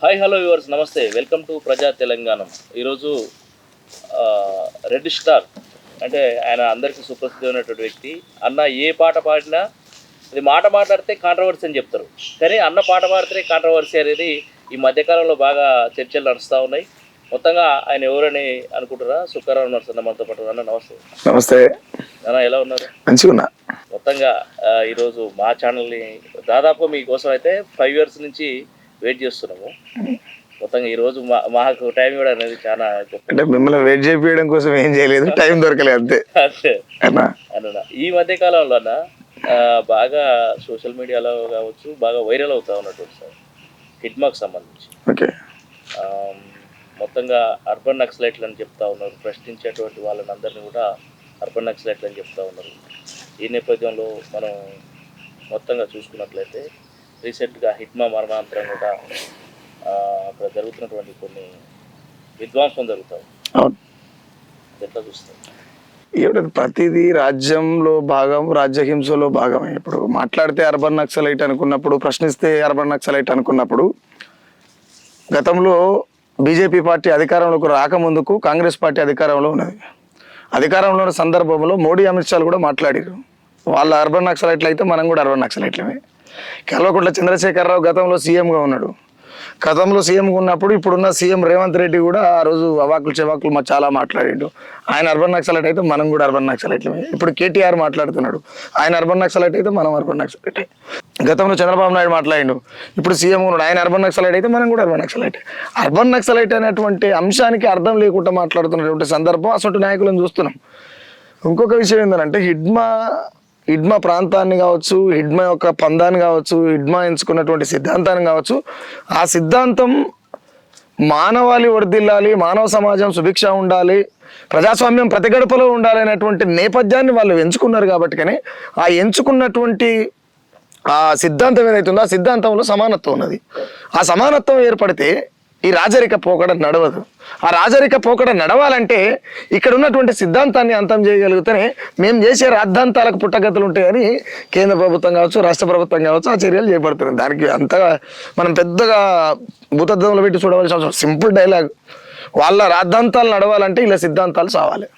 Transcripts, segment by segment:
Hi hello viewers, నమస్తే. Welcome to ప్రజా తెలంగాణ. ఈరోజు రెడ్ స్టార్ అంటే ఆయన అందరికీ సుప్రసిద్ధమైనటువంటి వ్యక్తి. అన్న ఏ పాట పాడినా అది మాట మాట్లాడితే కాంట్రవర్సీ అని చెప్తారు, కానీ అన్న పాట పాడితే కాంట్రవర్సీ అనేది ఈ మధ్యకాలంలో బాగా చర్చలు నడుస్తూ ఉన్నాయి. మొత్తంగా ఆయన ఎవరని అనుకుంటారా? సుఖారావు ఉన్నారు సార్ మనతో పాటు. అన్న నమస్తే. నమస్తే అన్న, ఎలా ఉన్నారు? మంచిగా ఉన్నా. మొత్తంగా ఈరోజు మా ఛానల్ని దాదాపు మీకోసం అయితే 5 years నుంచి వెయిట్ చేస్తున్నాము. మొత్తంగా ఈరోజు మాకు టైం కూడా అనేది చాలా గొప్ప. అంటే మిమ్మల్ని వెయిట్ చేయించడం కోసం ఏం చేయలేదు, టైం దొరకలేదు అంతే. అంతే అన్న. ఈ మధ్య కాలంలో అన్న బాగా సోషల్ మీడియాలో కావచ్చు బాగా వైరల్ అవుతా ఉన్నట్టు సార్ హిడ్మాకు సంబంధించి. ఓకే. మొత్తంగా అర్బన్ నక్సలైట్లు అని చెప్తా ఉన్నారు, ప్రశ్నించేటువంటి వాళ్ళని అందరినీ కూడా అర్బన్ నక్సలైట్లు అని చెప్తా ఉన్నారు. ఈ నేపథ్యంలో మనం మొత్తంగా చూసుకున్నట్లయితే రీసెంట్గా హిడ్మా మరణాంతరం కూడా అక్కడ జరుగుతున్నటువంటి కొన్ని విధ్వంసం జరుగుతాయి. ఎట్లా చూస్తాం? ఏమిటది, ప్రతిదీ రాజ్యంలో భాగం, రాజ్యహింసలో భాగమే. ఇప్పుడు మాట్లాడితే అర్బన్ నక్సలైట్ అనుకున్నప్పుడు, ప్రశ్నిస్తే అర్బన్ నక్సలైట్ అనుకున్నప్పుడు, గతంలో బీజేపీ పార్టీ అధికారంలోకి రాకముందుకు కాంగ్రెస్ పార్టీ అధికారంలో ఉన్నది. అధికారంలో ఉన్న సందర్భంలో మోడీ, అమిత్ షాలు కూడా మాట్లాడారు. వాళ్ళ అర్బన్ నక్సలైట్లు అయితే మనం కూడా అర్బన్ నక్సలైట్లమే. కల్వకుంట్ల చంద్రశేఖరరావు గతంలో సీఎంగా ఉన్నాడు. గతంలో సీఎంగా ఉన్నప్పుడు ఇప్పుడున్న సీఎం రేవంత్ రెడ్డి కూడా ఆ రోజు అవాకులు చెవాకులు చాలా మాట్లాడిండు. ఆయన అర్బన్ నక్సలైట్ అయితే మనం కూడా అర్బన్ నక్సలైట్లమే. ఇప్పుడు కేటీఆర్ మాట్లాడుతున్నాడు, ఆయన అర్బన్ నక్సలైట్ అయితే మనం అర్బన్ నక్సలైట్. గతంలో చంద్రబాబు నాయుడు మాట్లాడిండు, ఇప్పుడు సీఎం ఉన్నాడు, ఆయన అర్బన్ నక్సలైట్ అయితే మనం కూడా అర్బన్ నక్సలైట్. అర్బన్ నక్సలైట్ అనేటువంటి అంశానికి అర్థం లేకుండా మాట్లాడుతున్నటువంటి సందర్భం అసలు నాయకులను చూస్తున్నాం. ఇంకొక విషయం ఏంటంటే హిడ్మా ప్రాంతాన్ని కావచ్చు, హిడ్మా యొక్క పందాన్ని కావచ్చు, హిడ్మా ఎంచుకున్నటువంటి సిద్ధాంతాన్ని కావచ్చు, ఆ సిద్ధాంతం మానవాళి వర్ధిల్లాలి, మానవ సమాజం సుభిక్ష ఉండాలి, ప్రజాస్వామ్యం ప్రతి గడపలో ఉండాలి అనేటువంటి నేపథ్యాన్ని వాళ్ళు ఎంచుకున్నారు. కాబట్టి కానీ ఆ ఎంచుకున్నటువంటి ఆ సిద్ధాంతం ఏదైతుందో ఆ సిద్ధాంతంలో సమానత్వం ఉన్నది. ఆ సమానత్వం ఏర్పడితే ఈ రాజరిక పోకడ నడవదు. ఆ రాజరిక పోకడ నడవాలంటే ఇక్కడ ఉన్నటువంటి సిద్ధాంతాన్ని అంతం చేయగలిగితేనే మేము చేసే రాద్ధాంతాలకు పుట్టగతులు ఉంటాయని కేంద్ర ప్రభుత్వం కావచ్చు, రాష్ట్ర ప్రభుత్వం కావచ్చు ఆ చర్యలు చేపడుతున్నాయి. దానికి అంతగా మనం పెద్దగా భూతద్దంలో పెట్టి చూడవలసిన అవసరం. సింపుల్ డైలాగ్, వాళ్ళ రాద్ధాంతాలు నడవాలంటే ఇలా సిద్ధాంతాలు చావాలి.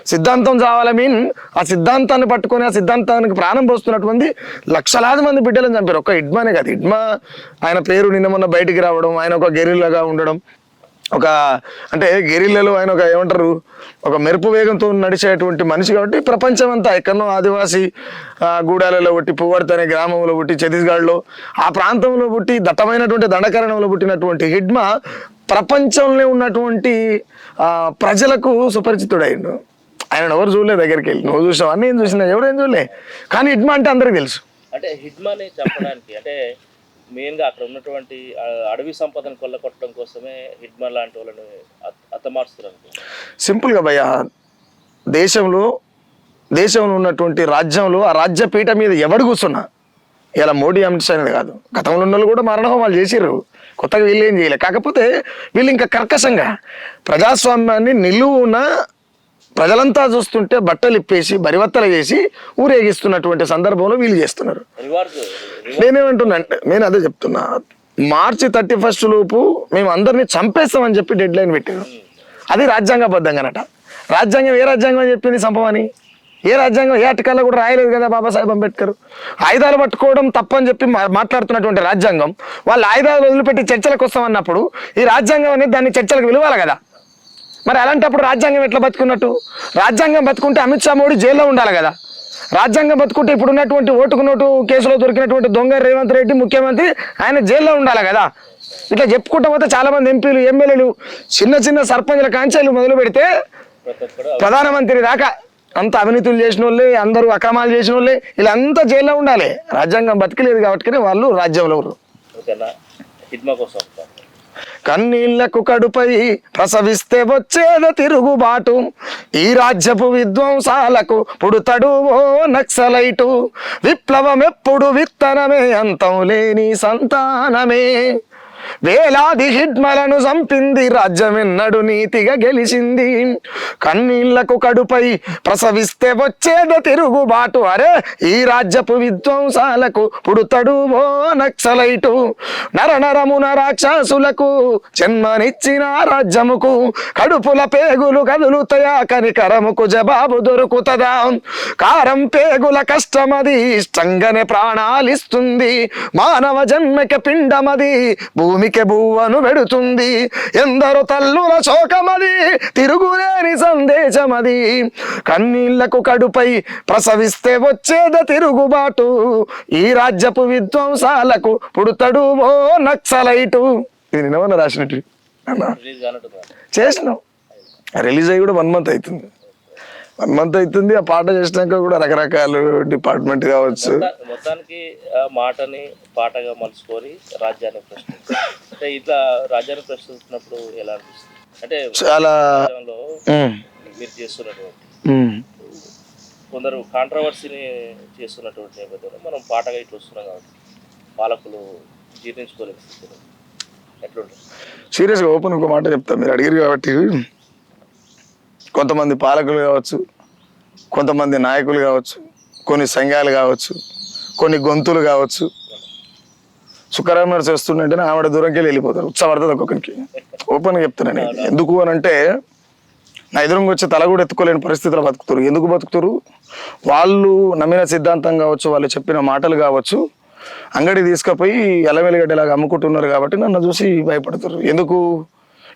సిద్ధాంతం చావాలి మీన్ ఆ సిద్ధాంతాన్ని పట్టుకొని ఆ సిద్ధాంతానికి ప్రాణం పోస్తున్నటువంటి లక్షలాది మంది బిడ్డలను చంపారు. ఒక హిడ్మానే కాదు, హిడ్మా ఆయన పేరు నిన్న మొన్న బయటికి రావడం, ఆయన ఒక గెరిల్లాగా ఉండడం, ఒక అంటే గెరిల్లలో ఆయన ఒక ఏమంటారు, ఒక మెరుపు వేగంతో నడిచేటువంటి మనిషి. కాబట్టి ప్రపంచం అంతా ఎక్కడో ఆదివాసీ గూడాలలో పుట్టి, పువ్వర్తి అనే గ్రామంలో పుట్టి, ఛత్తీస్గఢ్లో ఆ ప్రాంతంలో పుట్టి, దట్టమైనటువంటి దండకరణంలో పుట్టినటువంటి హిడ్మా ప్రపంచంలో ఉన్నటువంటి ప్రజలకు సుపరిచితుడైండు. ఆయన ఎవరు చూడలే, దగ్గరికి వెళ్ళి నువ్వు చూసావు అన్నీ ఏం చూసినా, ఎవరేం చూడలే, కానీ హిడ్మా అంటే అందరికి తెలుసు. అంటే హిడ్మాని చంపడానికి అంటే మెయిన్గా అక్కడ ఉన్నటువంటి అడవి సంపదను కొల్లగొట్టడం కోసమే హిడ్మా లాంటి వాళ్ళని హతమారుస్తున్నారు. సింపుల్గా భయ్యా, దేశంలో ఉన్నటువంటి రాజ్యంలో ఆ రాజ్య పీఠ మీద ఎవడు కూర్చున్నా, ఇలా మోడీ, అమిత్ షా అనేది కాదు, గతంలో ఉన్న వాళ్ళు కూడా మారణహోమాలు చేసిర్రు, కొత్తగా వీళ్ళు ఏం చేయలే. కాకపోతే వీళ్ళు ఇంకా కర్కశంగా ప్రజాస్వామ్యాన్ని నిలువున ప్రజలంతా చూస్తుంటే బట్టలు ఇప్పేసి బరివత్తలు చేసి ఊరేగిస్తున్నటువంటి సందర్భంలో వీళ్ళు చేస్తున్నారు. నేనేమంటున్నా అంటే, నేను అదే చెప్తున్నా, March 31 లోపు మేము అందరినీ చంపేస్తామని చెప్పి డెడ్ లైన్ పెట్టారు. అది రాజ్యాంగబద్ధంగానట. రాజ్యాంగం ఏ రాజ్యాంగం అని చెప్పింది చంపమని? ఏ రాజ్యాంగం ఏ ఆర్టికల్లో కూడా రాయలేదు కదా బాబాసాహెబ్ అంబేద్కర్. ఆయుధాలు పట్టుకోవడం తప్పని చెప్పి మాట్లాడుతున్నటువంటి రాజ్యాంగం వాళ్ళు ఆయుధాలు వదిలిపెట్టి చర్చలకు వస్తామన్నప్పుడు ఈ రాజ్యాంగం అనేది దాన్ని చర్చలకు విలువాలి కదా. మరి అలాంటప్పుడు రాజ్యాంగం ఎట్లా బతుకున్నట్టు? రాజ్యాంగం బతుకుంటే అమిత్ షా, మోడీ జైల్లో ఉండాలి కదా. రాజ్యాంగం బతుకుంటే ఇప్పుడు ఉన్నటువంటి ఓటుకు నోటు కేసులో దొరికినటువంటి దొంగ రేవంత్ రెడ్డి ముఖ్యమంత్రి ఆయన జైల్లో ఉండాలి కదా. ఇట్లా చెప్పుకుంటా పోతే చాలా మంది ఎంపీలు, ఎమ్మెల్యేలు, చిన్న సర్పంచ్ల కాంచాలు మొదలు పెడితే ప్రధానమంత్రి దాకా అంత అవినీతులు చేసిన వాళ్ళే, అందరూ అక్రమాలు చేసిన వాళ్ళే, వీళ్ళంతా జైల్లో ఉండాలి. రాజ్యాంగం బతికలేదు కాబట్టి వాళ్ళు రాజ్యంలో కన్నీళ్లకు కడుపై ప్రసవిస్తే వచ్చేద తిరుగుబాటు, ఈ రాజ్యపు విధ్వంసాలకు పుడుతడు ఓ నక్సలైటు, విప్లవం ఎప్పుడు విత్తనమే అంతం లేని సంతానమే. వేలాది హిట్మలను చంపింది, రాజ్యమెన్నడు నీతిగా గెలిచింది. కన్నీళ్లకు కడుపై ప్రసవిస్తే వచ్చేద తిరుగుబాటు. అరే ఈ రాజ్యపు విధ్వంసాలకు పుడుతడు ఓ నక్సలైటు. నరనరమున రాక్షసులకు జన్మనిచ్చిన రాజ్యముకు కడుపుల పేగులు కదులుతయా, కనికరముకు జవాబు దొరుకుతదా? కారం పేగుల కష్టమది ఇష్టంగానే ప్రాణాలిస్తుంది. మానవ జన్మకి పిండమది భూమికి బువ్వను పెడుతుంది. ఎందరో తల్లుల శోకమది తిరుగులేని సందేశమది. కన్నీళ్లకు కడుపై ప్రసవిస్తే వచ్చేద తిరుగుబాటు. ఈ రాజ్యపు విధ్వంసాలకు పుడుతడు ఓ నక్సలైటు. ఇది నిన్న రాసినట్టు రిలీజ్ కానట్టు చేసినాం. రిలీజ్ అయ్యి కూడా 1 month అవుతుంది. 1 month అవుతుంది. ఆ పాట చేసినాక కూడా రకరకాల డిపార్ట్మెంట్ కావచ్చు. మొత్తానికి ఆ మాటని పాటగా మలుచుకొని రాజ్యాన్ని ప్రశ్నించారు. అంటే ఇట్లా రాజ్యాన్ని ప్రశ్నిస్తున్నప్పుడు ఎలా అనిపిస్తుంది? అంటే చాలా రాజ్యంలో మీరు చేస్తున్నటువంటి కొందరు కాంట్రవర్సీని చేస్తున్నటువంటి నేపథ్యంలో మనం పాటగా ఇట్లా వస్తున్నాం కాబట్టి పాలకులు జీర్ణించుకోలేని స్థితిలో ఎట్లుంటుంది? సీరియస్గా ఓపెన్ ఒక మాట చెప్తా, మీరు అడిగారు కాబట్టి. కొంతమంది పాలకులు కావచ్చు, కొంతమంది నాయకులు కావచ్చు, కొన్ని సంఘాలు కావచ్చు, కొన్ని గొంతులు కావచ్చు, సుఖరామర్ చేస్తుండే ఆవిడ దూరంకి వెళ్ళి వెళ్ళిపోతారు. ఉత్సపడుతుంది ఒక్కొక్కరికి. ఓపెన్గా చెప్తున్నాను. ఎందుకు అని అంటే నా ఎదురుగా వచ్చి తల కూడా ఎత్తుకోలేని పరిస్థితుల్లో బతుకుతారు. ఎందుకు బతుకుతారు? వాళ్ళు నమ్మిన సిద్ధాంతం కావచ్చు, వాళ్ళు చెప్పిన మాటలు కావచ్చు, అంగడి తీసుకుపోయి అల్లమెల్లిగడ్డలాగా అమ్ముకుంటున్నారు కాబట్టి నన్ను చూసి భయపడతారు. ఎందుకు?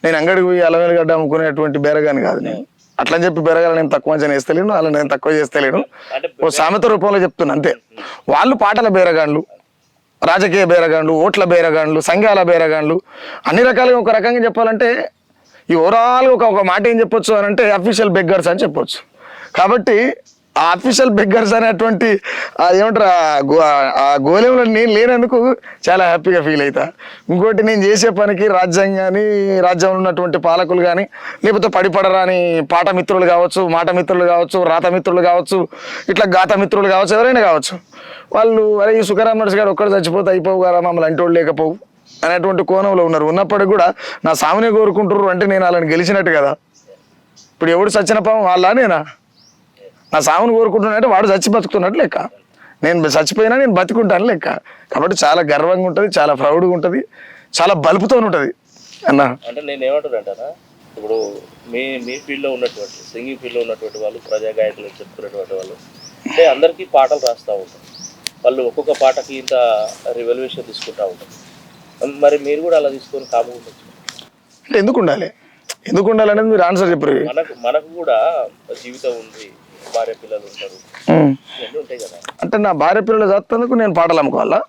నేను అంగడికి పోయి అల్లమెల్లిగడ్డ అమ్ముకునేటువంటి బేరగాని కాదు. నేను అట్లని చెప్పి బేరగాలు నేను తక్కువ అంచనా వేస్తలేను, అలా నేను తక్కువ చేస్తలేను. ఓ సామెత రూపంలో చెప్తున్నా అంతే. వాళ్ళు పాటల బేరగాండ్లు, రాజకీయ బేరగాండ్లు, ఓట్ల బేరగాండ్లు, సంఘాల బేరగాండ్లు, అన్ని రకాలుగా ఒక రకంగా చెప్పాలంటే ఈ ఓవరాల్గా ఒక మాట ఏం చెప్పొచ్చు అని అంటే అఫీషియల్ బెగ్గర్స్ అని చెప్పొచ్చు. కాబట్టి ఆ అఫీషియల్ బెగ్గర్స్ అనేటువంటి ఏమంటారు ఆ గోళంలో నేను లేనందుకు చాలా హ్యాపీగా ఫీల్ అవుతా. ఇంకోటి నేను చేసే పనికి రాజ్యాంగాన్ని, రాజ్యంలో ఉన్నటువంటి పాలకులు కానీ, లేకపోతే పడిపడరాని పాట మిత్రులు కావచ్చు, మాట మిత్రులు కావచ్చు, రాత మిత్రులు కావచ్చు, ఇట్లా గాత మిత్రులు కావచ్చు, ఎవరైనా కావచ్చు, వాళ్ళు అరే ఈ సుఖరామ్ నర్స్ గారు ఒక్కడు చచ్చిపోతే అయిపోవు కదా, మమ్మల్ని అంటోళ్ళు లేకపోవు అనేటువంటి కోణంలో ఉన్నారు. ఉన్నప్పటికీ కూడా నా సామునే కోరుకుంటున్నారు అంటే నేను వాళ్ళని గెలిచినట్టు కదా. ఇప్పుడు ఎవడు చచ్చిన పాపం వాళ్ళ నేనా? నా సామును కోరుకుంటున్నానంటే వాడు చచ్చి బతుకుతున్నట్టు లెక్క. నేను చచ్చిపోయినా నేను బతుకుంటాను లెక్క. కాబట్టి చాలా గర్వంగా ఉంటుంది, చాలా ప్రౌడ్గా ఉంటుంది, చాలా బలుపుతో ఉంటుంది అన్న. అంటే నేను ఏమంటానంటారా, ఇప్పుడు మీ ఫీల్డ్లో ఉన్నటువంటి సింగింగ్ ఫీల్డ్లో ఉన్నటువంటి వాళ్ళు, ప్రజా గాయకులు చెప్తున్నటువంటి వాళ్ళు అంటే అందరికీ పాటలు రాస్తూ ఉంటారు. వాళ్ళు ఒక్కొక్క పాటకి ఇంత రివల్యూషన్ తీసుకుంటూ ఉంటారు. మరి మీరు కూడా అలా తీసుకొని కాముగా ఉండొచ్చు అంటే ఎందుకు ఉండాలి? ఎందుకు ఉండాలనేది మీరు ఆన్సర్ చెప్పరు. మనకు కూడా జీవితం ఉంది, భార్య పిల్లలు ఉంటారు, ఇవన్నీ ఉంటాయి కదా. అంటే నా భార్య పిల్లలు చదువుతందుకు నేను పాటలు అమ్ముకోవాలా?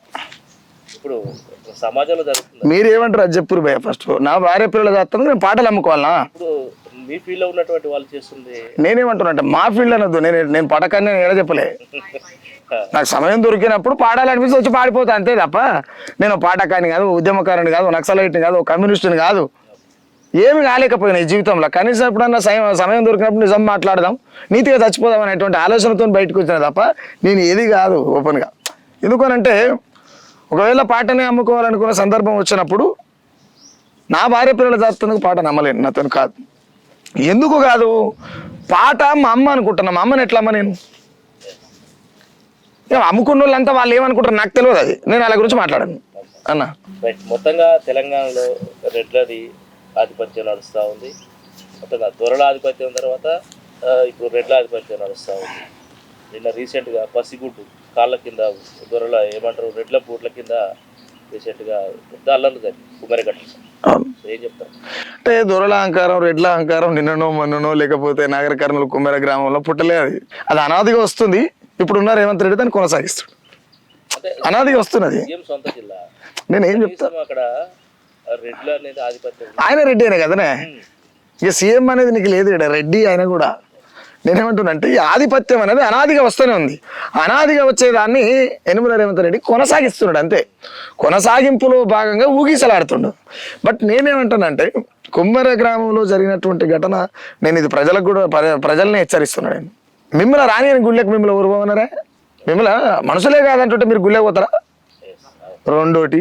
ఇప్పుడు సమాజంలో జరుగుతుంది. మీరు ఏమంటారు అది చెప్పురు భయ. ఫస్ట్ నా భార్య పిల్లలు చదువుతందుకు నేను పాటలు అమ్ముకోవాలా? ఇప్పుడు మీ ఫీల్డ్ లో ఉన్నటువంటి వాళ్ళు చేస్తుంది. నేనేమంటున్నా అంటే మా ఫీల్డ్ అనొద్దు. నేను పడకని నేను ఎడ చెప్పలే. నాకు సమయం దొరికినప్పుడు పాడాలనిపిస్తే వచ్చి పాడిపోతా అంతే తప్ప నేను పాటకాని కాదు, ఉద్యమకారుని కాదు, నక్సలైట్ని కాదు, కమ్యూనిస్టుని కాదు, ఏమి కాలేకపోయినా ఈ జీవితంలో. కనీసం ఎప్పుడన్నా సమయం దొరికినప్పుడు నిజం మాట్లాడదాం, నీతిగా చచ్చిపోదాం అనేటువంటి ఆలోచనతో బయటకు వచ్చిన తప్ప నేను ఏది కాదు ఓపెన్గా. ఎందుకనంటే ఒకవేళ పాటనే అమ్ముకోవాలనుకున్న సందర్భం వచ్చినప్పుడు నా భార్య పిల్లలు చదువుతుందుకు పాట నమ్మలేను, నాతో కాదు. ఎందుకు కాదు? పాట మా అమ్మ అనుకుంటున్నా. మా అమ్మని ఎట్లా అమ్మ నేను? అమ్ముకున్న వాళ్ళంతా వాళ్ళు ఏమనుకుంటారు నాకు తెలియదు. అది నేను వాళ్ళ గురించి మాట్లాడాను అన్న. మొత్తంగా తెలంగాణలో రెడ్లది ఆధిపత్యం నడుస్తూ ఉంది. మొత్తంగా దొరల ఆధిపత్యం తర్వాత ఇప్పుడు రెడ్ల ఆధిపత్యం నడుస్తూ ఉంది. నిన్న రీసెంట్గా పసిగుడ్డు కాళ్ళ కింద దొరల ఏమంటారు రెడ్ల బూట్ల కింద రీసెంట్గా పెద్ద అల్లర్లు జరిగింది కుమ్మరిగట్ట. ఏం చెప్తారు? అంటే దొరల అహంకారం, రెడ్ల అహంకారం నిన్ననో మొన్ననో లేకపోతే నాగర కర్నూలు కుమ్మర గ్రామంలో పుట్టలే. అది అనాదిగా వస్తుంది. ఇప్పుడు రేవంత్ రెడ్డి దాన్ని కొనసాగిస్తాడు. అనాదిగా వస్తున్నది. సొంత జిల్లా నేను ఏం చెప్తాను అక్కడ రెడ్లు అనేది ఆధిపత్యం. ఆయన రెడ్డి అయినా కదనే, ఇక సీఎం అనేది నీకు లేదు ఇక్కడ. రెడ్డి ఆయన కూడా. నేనేమంటున్నా అంటే ఈ ఆధిపత్యం అనేది అనాదిగా వస్తూనే ఉంది. అనాదిగా వచ్చేదాన్ని యనుమల రేవంత్ రెడ్డి కొనసాగిస్తున్నాడు అంతే. కొనసాగింపులో భాగంగా ఊగిసలాడుతుండు. బట్ నేనేమంటానంటే కుమ్మర గ్రామంలో జరిగినటువంటి ఘటన, నేను ఇది ప్రజలకు కూడా ప్రజల్ని హెచ్చరిస్తున్నాను. నేను మిమ్మల్ని రాని అని గుళ్ళకి మిమ్మల్ని ఊరుకోమన్నారా? మిమ్మల్ని మనుషులే కాదంటుంటే మీరు గుళ్ళకి పోతారా? రెండోటి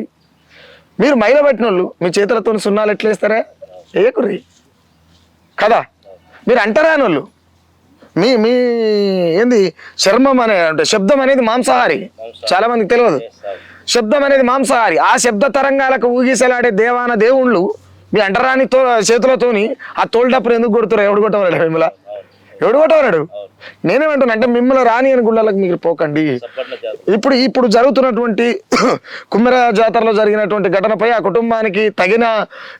మీరు మైల పట్టిన వాళ్ళు మీ చేతులతో సున్నాలు ఎట్లా వేస్తారా? వేయకుర్రి కదా. మీరు అంటరాని వాళ్ళు. మీ మీ ఏంది చర్మం అనే అంటే శబ్దం అనేది మాంసాహారి, చాలా మందికి తెలియదు. శబ్దం అనేది మాంసాహారి. ఆ శబ్ద తరంగాలకు ఊగిసలాడే దేవాన దేవుళ్ళు మీ అంటరాని చేతులతోని ఆ తోలుటప్పుడు ఎందుకు కొడుతున్నారు? ఎవడు కొట్టవరాడు మిమ్మల్ని? ఎవడు కొట్టవరాడు? నేనేమంటున్నా అంటే మిమ్మల్ని రాని అని గుళ్ళకి మీరు పోకండి. ఇప్పుడు జరుగుతున్నటువంటి కుమ్మెర జాతరలో జరిగినటువంటి ఘటనపై ఆ కుటుంబానికి తగిన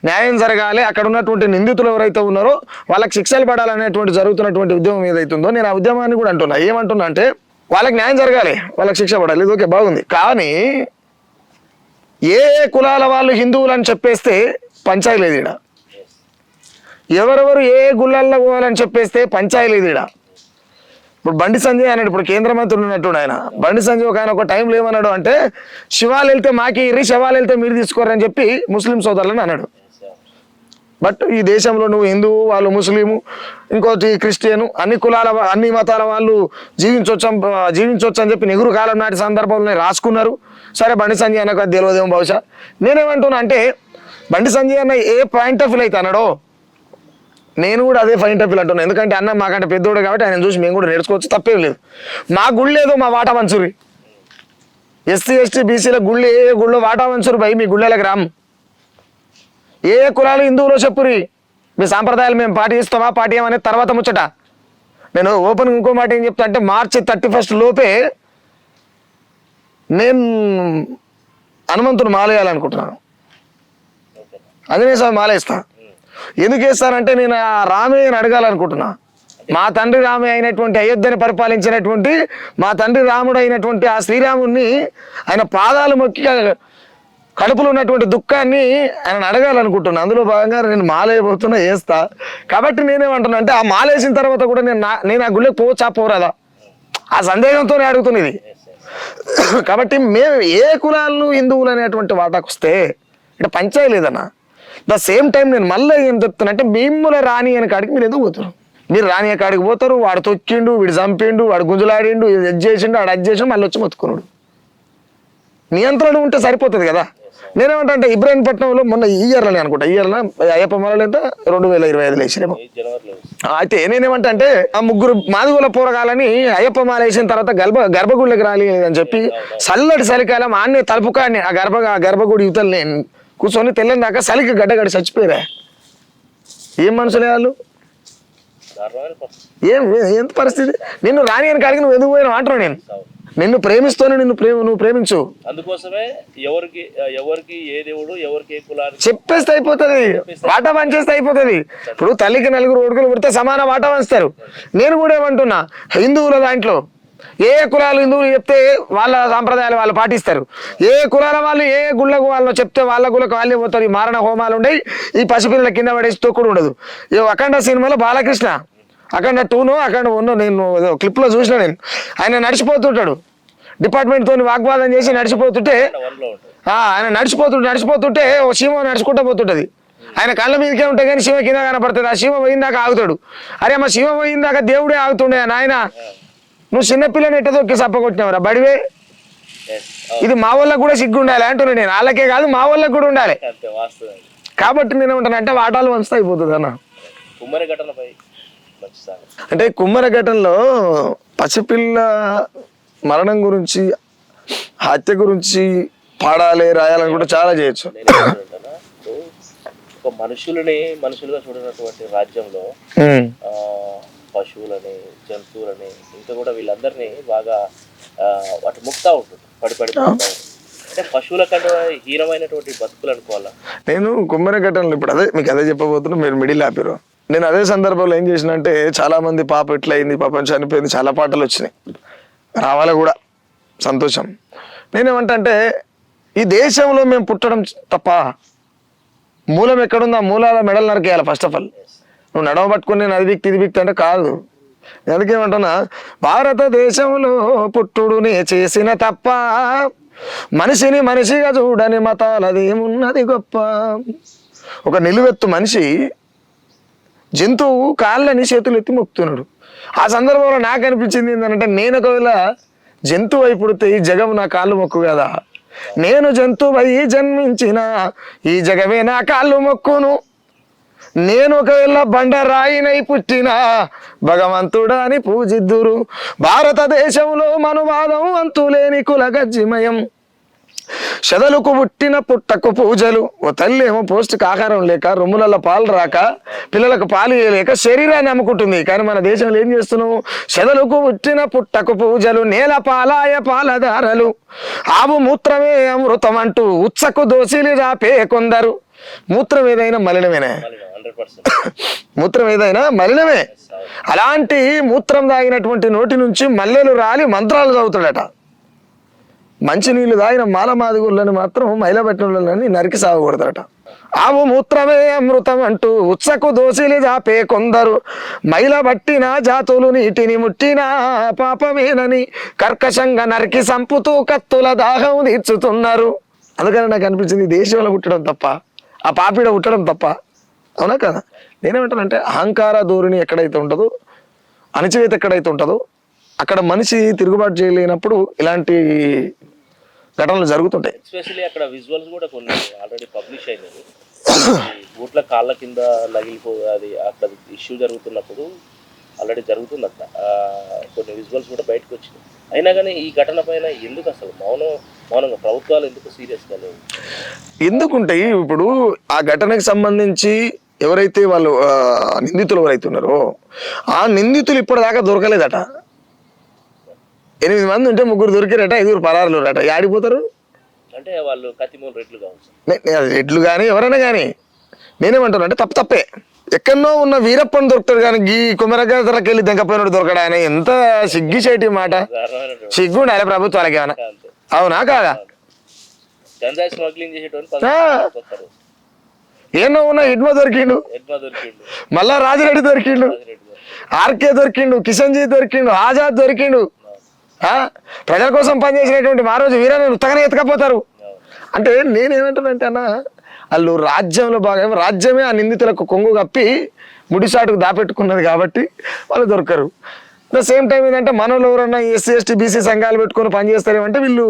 న్యాయం జరగాలి. అక్కడ ఉన్నటువంటి నిందితులు ఎవరైతే ఉన్నారో వాళ్ళకి శిక్షలు పడాలనేటువంటి జరుగుతున్నటువంటి ఉద్యమం ఏదైతుందో నేను ఆ ఉద్యమాన్ని కూడా అంటున్నా. ఏమంటున్నా అంటే వాళ్ళకి న్యాయం జరగాలి, వాళ్ళకి శిక్ష పడాలి. ఇది ఓకే, బాగుంది. కానీ ఏ కులాల వాళ్ళు హిందువులు అని చెప్పేస్తే పంచాయి లేదు ఈడ. ఎవరెవరు ఏ గుళ్ళల్లో పోవాలని చెప్పేస్తే పంచాయి లేదు ఈడ. ఇప్పుడు బండి సంజయ్ అన్నాడు, ఇప్పుడు కేంద్ర మంత్రులు ఉన్నట్టు ఆయన బండి సంజయ్ ఒక టైంలో ఏమన్నాడు అంటే శివాలు వెళ్తే మాకి ఇర్రి, శవాలు వెళ్తే మీరు తీసుకోరని చెప్పి ముస్లిం సోదరులని అన్నాడు. బట్ ఈ దేశంలో నువ్వు హిందువు, వాళ్ళు ముస్లిము, ఇంకోటి క్రిస్టియను, అన్ని కులాల అన్ని మతాల వాళ్ళు జీవించవచ్చు అని చెప్పి నెహ్రూ కాలం నాటి సందర్భంలో రాసుకున్నారు. సరే బండి సంజయ్ అన్నకు అది తెలియదేమో బహుశా. నేనేమంటున్నా అంటే బండి సంజయ్ అన్న ఏ పాయింట్ ఆఫ్ వ్యూ అయితే అన్నాడో నేను కూడా అదే పాయింట్ ఆఫ్ వ్యూ అంటున్నాను. ఎందుకంటే అన్న మాకంటే పెద్దోడు కాబట్టి ఆయన చూసి మేము కూడా నేర్చుకోవచ్చు, తప్పేం లేదు. మా గుళ్ళు ఏదో మా వాటా మంచూరి, ఎస్సీ ఎస్టీ బీసీల గుళ్ళు ఏ గుళ్ళు వాటా మంచూరి భయ్, మీ గుళ్ళకి రాము. ఏ కులాలు హిందువులో చెప్పురి, మీ సాంప్రదాయాలు మేము పాటిస్తామా పాటియమనే తర్వాత ముచ్చట. నేను ఓపెన్ ఇంకో మాట ఏం చెప్తా అంటే మార్చి 31 లోపే నేను హనుమంతుడు మాలేయాలనుకుంటున్నాను. ఆంజనేయ స్వామి మాలేస్తా. ఎందుకు వేస్తానంటే నేను ఆ రామయ్యని అడగాలనుకుంటున్నా. మా తండ్రి రామయ్య అయినటువంటి అయోధ్యని పరిపాలించినటువంటి మా తండ్రి రాముడు అయినటువంటి ఆ శ్రీరాముడిని ఆయన పాదాలు మొక్కి కడుపులో ఉన్నటువంటి దుఃఖాన్ని ఆయన అడగాలనుకుంటున్నా. అందులో భాగంగా నేను మాలేయబోతున్నా, వేస్తా. కాబట్టి నేనేమంటున్నా అంటే ఆ మాలేసిన తర్వాత కూడా నేను ఆ గుళ్ళకి పోవచ్చా పోరాదా ఆ సందేహంతోనే అడుగుతున్నది. కాబట్టి మేము ఏ కులాలను హిందువులు అనేటువంటి వాటాకు వస్తే ఇక్కడ పంచాయి లేదన్న. ద సేమ్ టైం నేను మళ్ళీ ఏం చెప్తున్నా అంటే మిమ్మల్ని రాని అని కాడికి మీరు ఎందుకు పోతారు? మీరు రాని కాడికి పోతారు, వాడు తొక్కిండు, వీడు చంపిండు, వాడు గుంజులాడిండు, ఇది అది చేసిండు, వాడు అది చేసిండు, మళ్ళీ వచ్చి మొత్తుకున్నాడు. నియంత్రణ ఉంటే సరిపోతుంది కదా. నేనేమంటా అంటే ఇబ్రాహీంపట్నంలో మొన్న ఈ ఇయర్లోనే అనుకుంటా, ఈ ఇయర్లో అయ్యప్ప మాలలు ఎంత 2025 వేసినేమో. అయితే నేనేమంటా అంటే ఆ ముగ్గురు మాదిగోల పోరగాలని అయ్యప్ప మాల వేసిన తర్వాత గర్భగుడికి రాలి అని చెప్పి చల్లటి చలికాలం ఆన్నే తలుపుకాన్ని ఆ గర్భగుడి యువతల్ని కూర్చొని తెల్లని దాకా చలికి గడ్డగడి చచ్చిపోయారా. ఏం మనుషులే వాళ్ళు? ఎంత పరిస్థితి? నిన్ను రాని అని కాడికి నువ్వు ఎందుకు పోయినా అంటున్నావు. నేను నిన్ను ప్రేమిస్తూనే నువ్వు ప్రేమించు. అందుకోసమే ఎవరికి ఏ దేవుడు ఎవరికి ఏ కులాలు చెప్పేస్తే అయిపోతుంది, వాటా పంచేస్తే అయిపోతుంది. ఇప్పుడు తల్లికి 4 కొడుకులు పుడితే సమాన వాటా పంచుతారు. నేను కూడా ఏమంటున్నా హిందువుల దాంట్లో ఏ కులాలు హిందువులు చెప్తే వాళ్ళ సాంప్రదాయాలు వాళ్ళు పాటిస్తారు. ఏ కులాల వాళ్ళు ఏ గుళ్ళకు వాళ్ళు చెప్తే వాళ్ళ గుళ్ళకు వాళ్ళే పోతారు. ఈ మారణ హోమాలు ఉండయి, ఈ పసిపిల్లల కింద పడేసి తొక్కుడు ఉండదు. అఖండ సినిమాలో బాలకృష్ణ అఖండ 2 అఖండ 1 నేను క్లిప్లో చూసిన. నేను ఆయన నడిచిపోతుంటాడు, డిపార్ట్మెంట్ తోని వాగ్వాదం చేసి నడిచిపోతుంటే ఆయన నడిచిపోతుంటే ఓ శివ నడుచుకుంటూ పోతుంటది. ఆయన కళ్ళ మీదకే ఉంటాయి కానీ శివ కింద కనపడుతుంది. ఆ శివ పోయిందాక ఆగుతాడు. అరే మా శివ పోయిందాక దేవుడే ఆగుతుండే. నాయన నువ్వు చిన్నపిల్లని ఎట్ట తొక్కి సప్పకొట్టినావురా బడివే. ఇది మా వాళ్ళకి కూడా సిగ్గు ఉండాలి అంటున్నా నేను. వాళ్ళకే కాదు మా వాళ్ళకి కూడా ఉండాలి. కాబట్టి నేను ఏమంటాను అంటే వాటాలు వంచుతా అయిపోతుంది అన్న. అంటే కుమ్మర ఘటనలో పసిపిల్ల మరణం గురించి హత్య గురించి పాడాలి రాయాలని కూడా చాలా చేయొచ్చు. ఒక మనుషులుగా చూడనటువంటి రాజ్యంలో పశువులని జంతువులని ఇంకా కూడా వీళ్ళందరినీ బాగా వాటి ముక్తా ఉంటుంది పడి అంటే పశువుల కంటే హీనమైనటువంటి బతుకులు అనుకోవాలా. నేను కుమ్మర ఘటనలో ఇప్పుడు మీకు అదే చెప్పబోతున్నా, మీరు మిడిల్ ఆపిరు. నేను అదే సందర్భంలో ఏం చేసిన అంటే చాలా మంది పాప ఎట్లా అయింది, పాపం చనిపోయింది, చాలా పాటలు వచ్చినాయి, రావాలి కూడా సంతోషం. నేనేమంటే ఈ దేశంలో మేము పుట్టడం తప్ప మూలం ఎక్కడుంది? ఆ మూలాల మెడలు నరికేయాలి ఫస్ట్ ఆఫ్ ఆల్. నువ్వు నడవ పట్టుకుని నేను అది బిక్తి ఇది బిక్తి అంటే కాదు. ఎందుకేమంటున్నా భారతదేశంలో పుట్టుడునే చేసిన తప్ప మనిషిని మనిషిగా చూడని మతాలదేమున్నది గొప్ప. ఒక నిలువెత్తు మనిషి జంతువు కాళ్ళని చేతులు ఎత్తి మొక్కుతున్నాడు. ఆ సందర్భంలో నాకు అనిపించింది ఏంటంటే నేను ఒకవేళ జంతువు అయి పుడితే ఈ జగం నా కాళ్ళు మొక్కు కదా, నేను జంతువై జన్మించిన ఈ జగమే నా కాళ్ళు మొక్కును, నేను ఒకవేళ బండరాయినై పుట్టిన భగవంతుడా అని పూజిద్దురు. భారతదేశంలో మనువాదం అంతులేని కులగజ్జిమయం, చెదలకు పుట్టిన పుట్టకు పూజలు. ఓ తల్లి ఏమో పౌష్టిక ఆహారం లేక రొమ్ములలో పాలు రాక పిల్లలకు పాలు ఇవ్వలేక శరీరాన్ని అమ్ముకుంటుంది. కానీ మన దేశంలో ఏం చేస్తున్నాం? చెదలకు పుట్టిన పుట్టకు పూజలు, నేల పాలాయ పాలధారలు, ఆవు మూత్రమే అమృతం అంటూ ఉచ్చకు దోసిలి రాపే కొందరు. మూత్రం ఏదైనా మలినమేనా? 100%. మూత్రం ఏదైనా మలినమే. అలాంటి మూత్రం తాగినటువంటి నోటి నుంచి మల్లెలు రాలి మంత్రాలు చదువుతాడట. మంచినీళ్ళు తాగిన మాలమాదిగుళ్ళని మాత్రం మైలబెట్టినని నరికి సాగకూడదట. ఆవు మూత్రమే అమృతం అంటూ ఉత్సకు దోసిలి జాపే కొందరు, మైలబట్టిన జాతులు నీటిని ముట్టిన పాపమేనని కర్కశంగా నరికి సంపుతూ కత్తుల దాహం తీర్చుతున్నారు. అందుకని నాకు అనిపించింది దేశంలో పుట్టడం తప్ప, ఆ పాపిడ పుట్టడం తప్ప. అవునా కదా? నేనేమంటానంటే అహంకార ధోరణి ఎక్కడైతే ఉంటుందో, అణచివేత ఎక్కడైతే ఉంటుందో అక్కడ మనిషి తిరుగుబాటు చేయలేనప్పుడు ఇలాంటి ఘటనలు జరుగుతుంటాయి. ఎస్పెషల్లీ అక్కడ విజువల్స్ కూడా కొన్ని ఆల్రెడీ పబ్లిష్ అయినాయి. బూట్ల కాళ్ళ కింద లగిలిపో అది అక్కడ ఇష్యూ జరుగుతున్నప్పుడు ఆల్రెడీ జరుగుతుందట. కొన్ని విజువల్స్ కూడా బయటకు వచ్చినాయి. అయినా కానీ ఈ ఘటన పైన ఎందుకు అసలు మౌనంగా ప్రభుత్వాలు ఎందుకు సీరియస్గా లేవు? ఎందుకుంటాయి? ఇప్పుడు ఆ ఘటనకు సంబంధించి ఎవరైతే వాళ్ళు నిందితులు ఎవరైతే ఉన్నారో ఆ నిందితులు ఇప్పటిదాకా దొరకలేదట. 8 మంది ఉంటే 3 దొరికిరట, 5 పరారులు రట. ఆడిపోతారు అంటే వాళ్ళు కత్తిమూల రెడ్లు కావచ్చు, రెడ్లు కానీ ఎవరైనా కానీ. నేనేమంటాను అంటే తప్పే. ఎక్కడో ఉన్న వీరప్పని దొరుకుతాడు కానీ ఈ కుమరగకి వెళ్ళి దెంకపోయినట్టు దొరకడా అని ఎంత సిగ్గిచేటి మాట. సిగ్గు ఉండాలి ప్రభుత్వాలకి ఏమైనా. అంతే. అవునా కాదా? గంజాయి స్మగ్లింగ్ చేసేటోని ఏమో ఉన్న హిడ్మ దొరికిండు, మళ్ళా రాజిరెడ్డి దొరికిండు, ఆర్కే దొరికిండు, కిషన్ జీ దొరికిండు, ఆజాద్ దొరికిండు. ప్రజల కోసం పనిచేసినటువంటి మా రోజు వీరని ఉత్తగానే ఎత్తుకపోతారు. అంటే నేనేమంటానంటే అన్న, వాళ్ళు రాజ్యంలో భాగం, రాజ్యమే ఆ నిందితులకు కొంగు కప్పి ముడిసాటుకు దాపెట్టుకున్నది కాబట్టి వాళ్ళు దొరకరు. ద సేమ్ టైం ఏంటంటే మనలో ఎవరన్నా ఎస్సీ ఎస్టీ బీసీ సంఘాలు పెట్టుకొని పనిచేస్తారేమంటే వీళ్ళు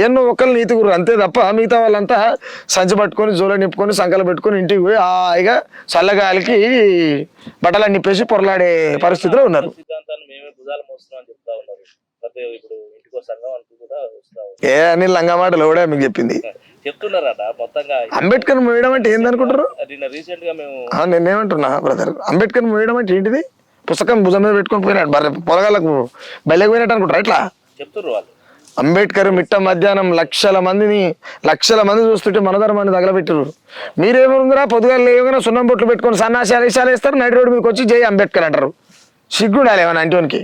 ఎన్నో ఒక్కరు నీతి గురు అంతే తప్ప మిగతా వాళ్ళంతా సంచి పట్టుకొని జోల నింపుకొని సంకలు పెట్టుకొని ఇంటికి పోయి హాయిగా చల్లగాలికి బట్టలు నిప్పేసి పొరలాడే పరిస్థితిలో ఉన్నారు. ఏ అని లంగా మాటలు కూడా మీకు చెప్పింది చెప్తున్నారట మొత్తంగా. అంబేద్కర్ మూయడం అంటే ఏందనుకుంటారు? రీసెంట్ గా మేము నేనేమంటున్నా బ్రదర్, అంబేద్కర్ మూయడం అంటే ఏంటిది? పుస్తకం భుజం మీద పెట్టుకొని పోయినాడు, పొలగాలకు బయటకు పోయినట్టు అనుకుంటారు. ఎట్లా చెప్తున్నారు వాళ్ళు? అంబేద్కర్ మిట్ట మధ్యాహ్నం లక్షల మంది చూస్తుంటే మన ధర్మాన్ని తగలబెట్టారు. మీరేముందిరా పొద్దుగాలు లేవగానే సున్నం బొట్లు పెట్టుకొని సన్నాశాలు వేస్తారు, నైట్ రోడ్డు మీకు వచ్చి జై అంబేద్కర్ అంటారు. సిగ్గుండాలి ఏమన్నా అంటోనికి.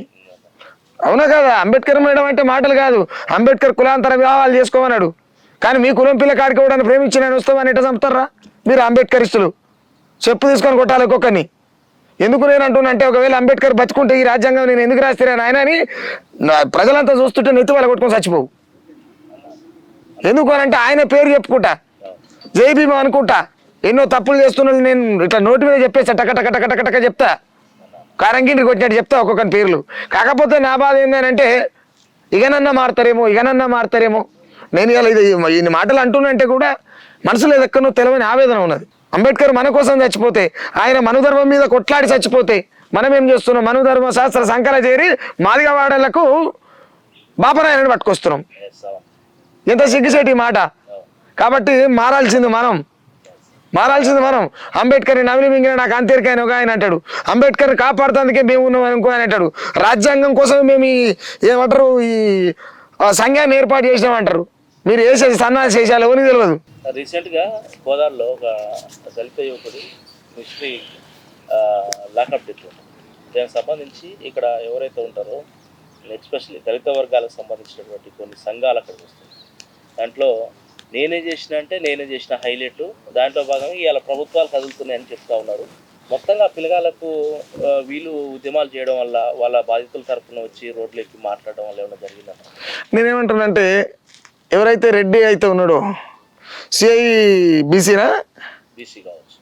అవునా కదా? అంబేద్కర్ మేడం అంటే మాటలు కాదు. అంబేద్కర్ కులాంతర వివాహాలు చేసుకోమన్నాడు. కానీ మీ కులం పిల్ల కాడికోవడానికి ప్రేమించి నేను వస్తామని ఎట్లా చంపుతారా మీరు అంబేద్కరిస్తులు? చెప్పు తీసుకొని కొట్టాలి ఒక్కొక్కరిని. ఎందుకు నేను అంటున్నా అంటే, ఒకవేళ అంబేద్కర్ బతుకుంటే ఈ రాజ్యాంగం నేను ఎందుకు రాస్తాను ఆయన అని ప్రజలంతా చూస్తుంటే నెత్తి వాళ్ళ కొట్టుకొని చచ్చిపోవు. ఎందుకు అని అంటే ఆయన పేరు చెప్పుకుంటా, జై భీమా అనుకుంటా, ఎన్నో తప్పులు చేస్తున్నది నేను ఇట్లా నోటి మీద చెప్పేస్తా, టక చెప్తా, కారంగింటికి వచ్చినట్టు చెప్తా ఒక్కొక్కరి పేర్లు. కాకపోతే నా బాధ ఏంటంటే ఇకనన్నా మారుతారేమో. నేను ఇలా ఇన్ని మాటలు అంటున్నంటే కూడా మనసులో ఎక్కడో తెలవని ఆవేదన ఉన్నది. అంబేద్కర్ మన కోసం చచ్చిపోతే, ఆయన మనుధర్మం మీద కొట్లాడి చచ్చిపోతే మనం ఏం చేస్తున్నాం? మనుధర్మ శాస్త్ర సంకల చేరి మాదిగ వాడలకు బాపనాయనని పట్టుకొస్తున్నాం. ఎంత సిగ్గుసేటి మాట. కాబట్టి మారాల్సింది మనం. అంబేద్కర్ని నవిలి మింగిన నాకు అంతేరికైన ఒక ఆయన అంటాడు, అంబేద్కర్ కాపాడుతందుకే మేము ఉన్నాం అనుకో అని అంటాడు. రాజ్యాంగం కోసం మేము ఏమంటారు ఈ సంఘాన్ని ఏర్పాటు చేసినామంటారు. మీరు వేసేది సన్నాసి చేసాలి ఎవరికి తెలియదు. రీసెంట్గా గోదావరిలో ఒక దళిత యువకుడు మిస్టరీ లాకప్ డెత్. దానికి సంబంధించి ఇక్కడ ఎవరైతే ఉంటారో ఎస్పెషల్లీ దళిత వర్గాలకు సంబంధించినటువంటి కొన్ని సంఘాలు అక్కడికి వస్తాయి. దాంట్లో నేనే చేసిన హైలైట్. దాంట్లో భాగంగా ఇవాళ ప్రభుత్వాలు కదులుతున్నాయని చెప్తా ఉన్నారు. మొత్తంగా పిల్లగాళ్ళకు వీళ్ళు ఉద్యమాలు చేయడం వల్ల వాళ్ళ బాధితుల తరఫున వచ్చి రోడ్లు ఎక్కి మాట్లాడడం వల్ల ఏమైనా జరిగిందన్న? నేనేమంటానంటే, ఎవరైతే రెడ్డి అయితే ఉన్నాడో సిఐ బీసీనా బీసీ కావచ్చు,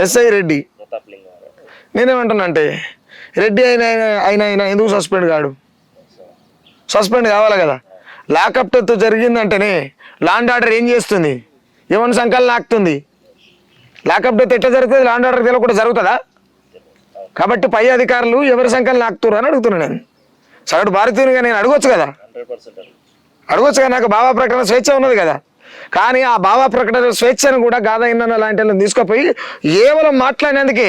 ఎస్ఐ రెడ్డి, నేనేమంటానంటే రెడ్డి అయినా ఎందుకు సస్పెండ్ కాడు? సస్పెండ్ కావాలి కదా. లాకప్ డెత్ జరిగిందంటేనే లాండ్ ఆర్డర్ ఏం చేస్తుంది, ఎవరి సంకల్ని ఆకుతుంది, లాకప్ డెత్ ఎట్లా జరుగుతుంది, లాండ్ ఆర్డర్ తెలియకుండా జరుగుతుందా? కాబట్టి పై అధికారులు ఎవరి సంకల్ని ఆకుతున్నారు అని అడుగుతున్నాను నేను. సగటు భారతీయునిగా నేను అడగొచ్చు కదా, 100% అడగొచ్చు కదా, నాకు భావ ప్రకటన స్వేచ్ఛ ఉన్నది కదా. కానీ ఆ భావ ప్రకటన స్వేచ్ఛను కూడా గాదా ఇన్న లాంటి వాళ్ళని తీసుకుపోయి కేవలం మాట్లాడినందుకే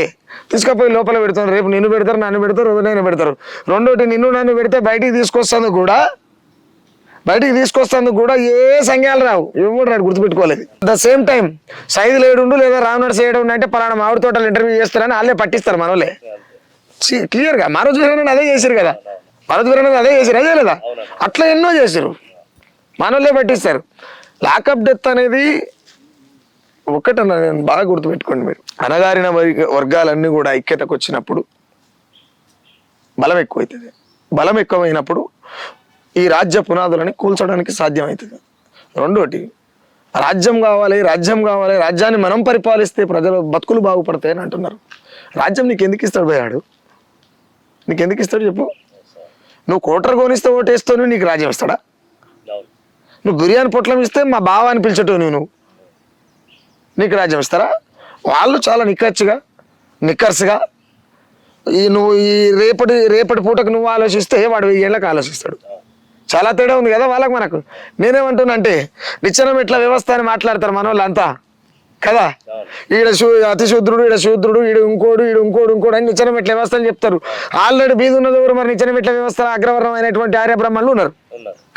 తీసుకుపోయి లోపల పెడుతున్నారు. రేపు నిన్ను పెడతారు, నన్ను పెడతారు, నేను పెడతారు. రెండోటి నిన్ను నన్ను పెడితే బయటికి తీసుకొస్తాను కూడా ఏ సంఖ్యలు రావు, ఎవరు రాడు, గుర్తుపెట్టుకోలేదు. ద సేమ్ టైం సైజు లేడుండు లేదా రావణర్స్ చేయడం అంటే పలానా మామిడి తోటలు ఇంటర్వ్యూ చేస్తారని వాళ్ళే పట్టిస్తారు మనోళ్ళే క్లియర్గా. మనోజ్ వీరన్న అదే చేశారు కదా, మనోజ్ వీరన్న అదే చేశారు, అదే లేదా? అట్లా ఎన్నో చేశారు, మనోళ్ళే పట్టిస్తారు. లాకప్ డెత్ అనేది ఒక్కటన్నా నేను బాగా గుర్తుపెట్టుకోండి మీరు. అణగారిన వర్గాలన్నీ కూడా ఐక్యతకు వచ్చినప్పుడు బలం ఎక్కువైతుంది. బలం ఎక్కువైనప్పుడు ఈ రాజ్య పునాదులని కూల్చడానికి సాధ్యమవుతుంది. రెండోటి రాజ్యం కావాలి, రాజ్యాన్ని మనం పరిపాలిస్తే ప్రజలు బతుకులు బాగుపడతాయని అంటున్నారు. రాజ్యం నీకు ఎందుకు ఇస్తాడు భయాడు? నీకు ఎందుకు ఇస్తాడు చెప్పు? నువ్వు కోటర్ కొనిస్తే ఓటేస్తావు, నీకు రాజ్యం ఇస్తాడా? నువ్వు బిర్యానీ పొట్లం ఇస్తే మా బావ అని పిలిచేటో నువ్వు, నీకు రాజ్యం ఇస్తారా? వాళ్ళు చాలా నిక్కర్స్గా నువ్వు ఈ రేపటి పూటకు నువ్వు ఆలోచిస్తే వాడు 1000 ఏళ్ళకి ఆలోచిస్తాడు. చాలా తేడా ఉంది కదా వాళ్ళకి మనకు. నేనేమంటున్నా అంటే నిచ్చెనమెట్ల వ్యవస్థ అని మాట్లాడతారు మన వాళ్ళంతా కదా. అతి శూద్రుడు, శూద్రుడు, ఇంకోడు అని నిచ్చెనమెట్ల వ్యవస్థ అని చెప్తారు. ఆల్రెడీ బీది ఉన్నది ఎవరు మరి? నిచ్చెనమెట్ల వ్యవస్థ అగ్రవర్ణమైనటువంటి ఆర్యబ్రహ్మణులు ఉన్నారు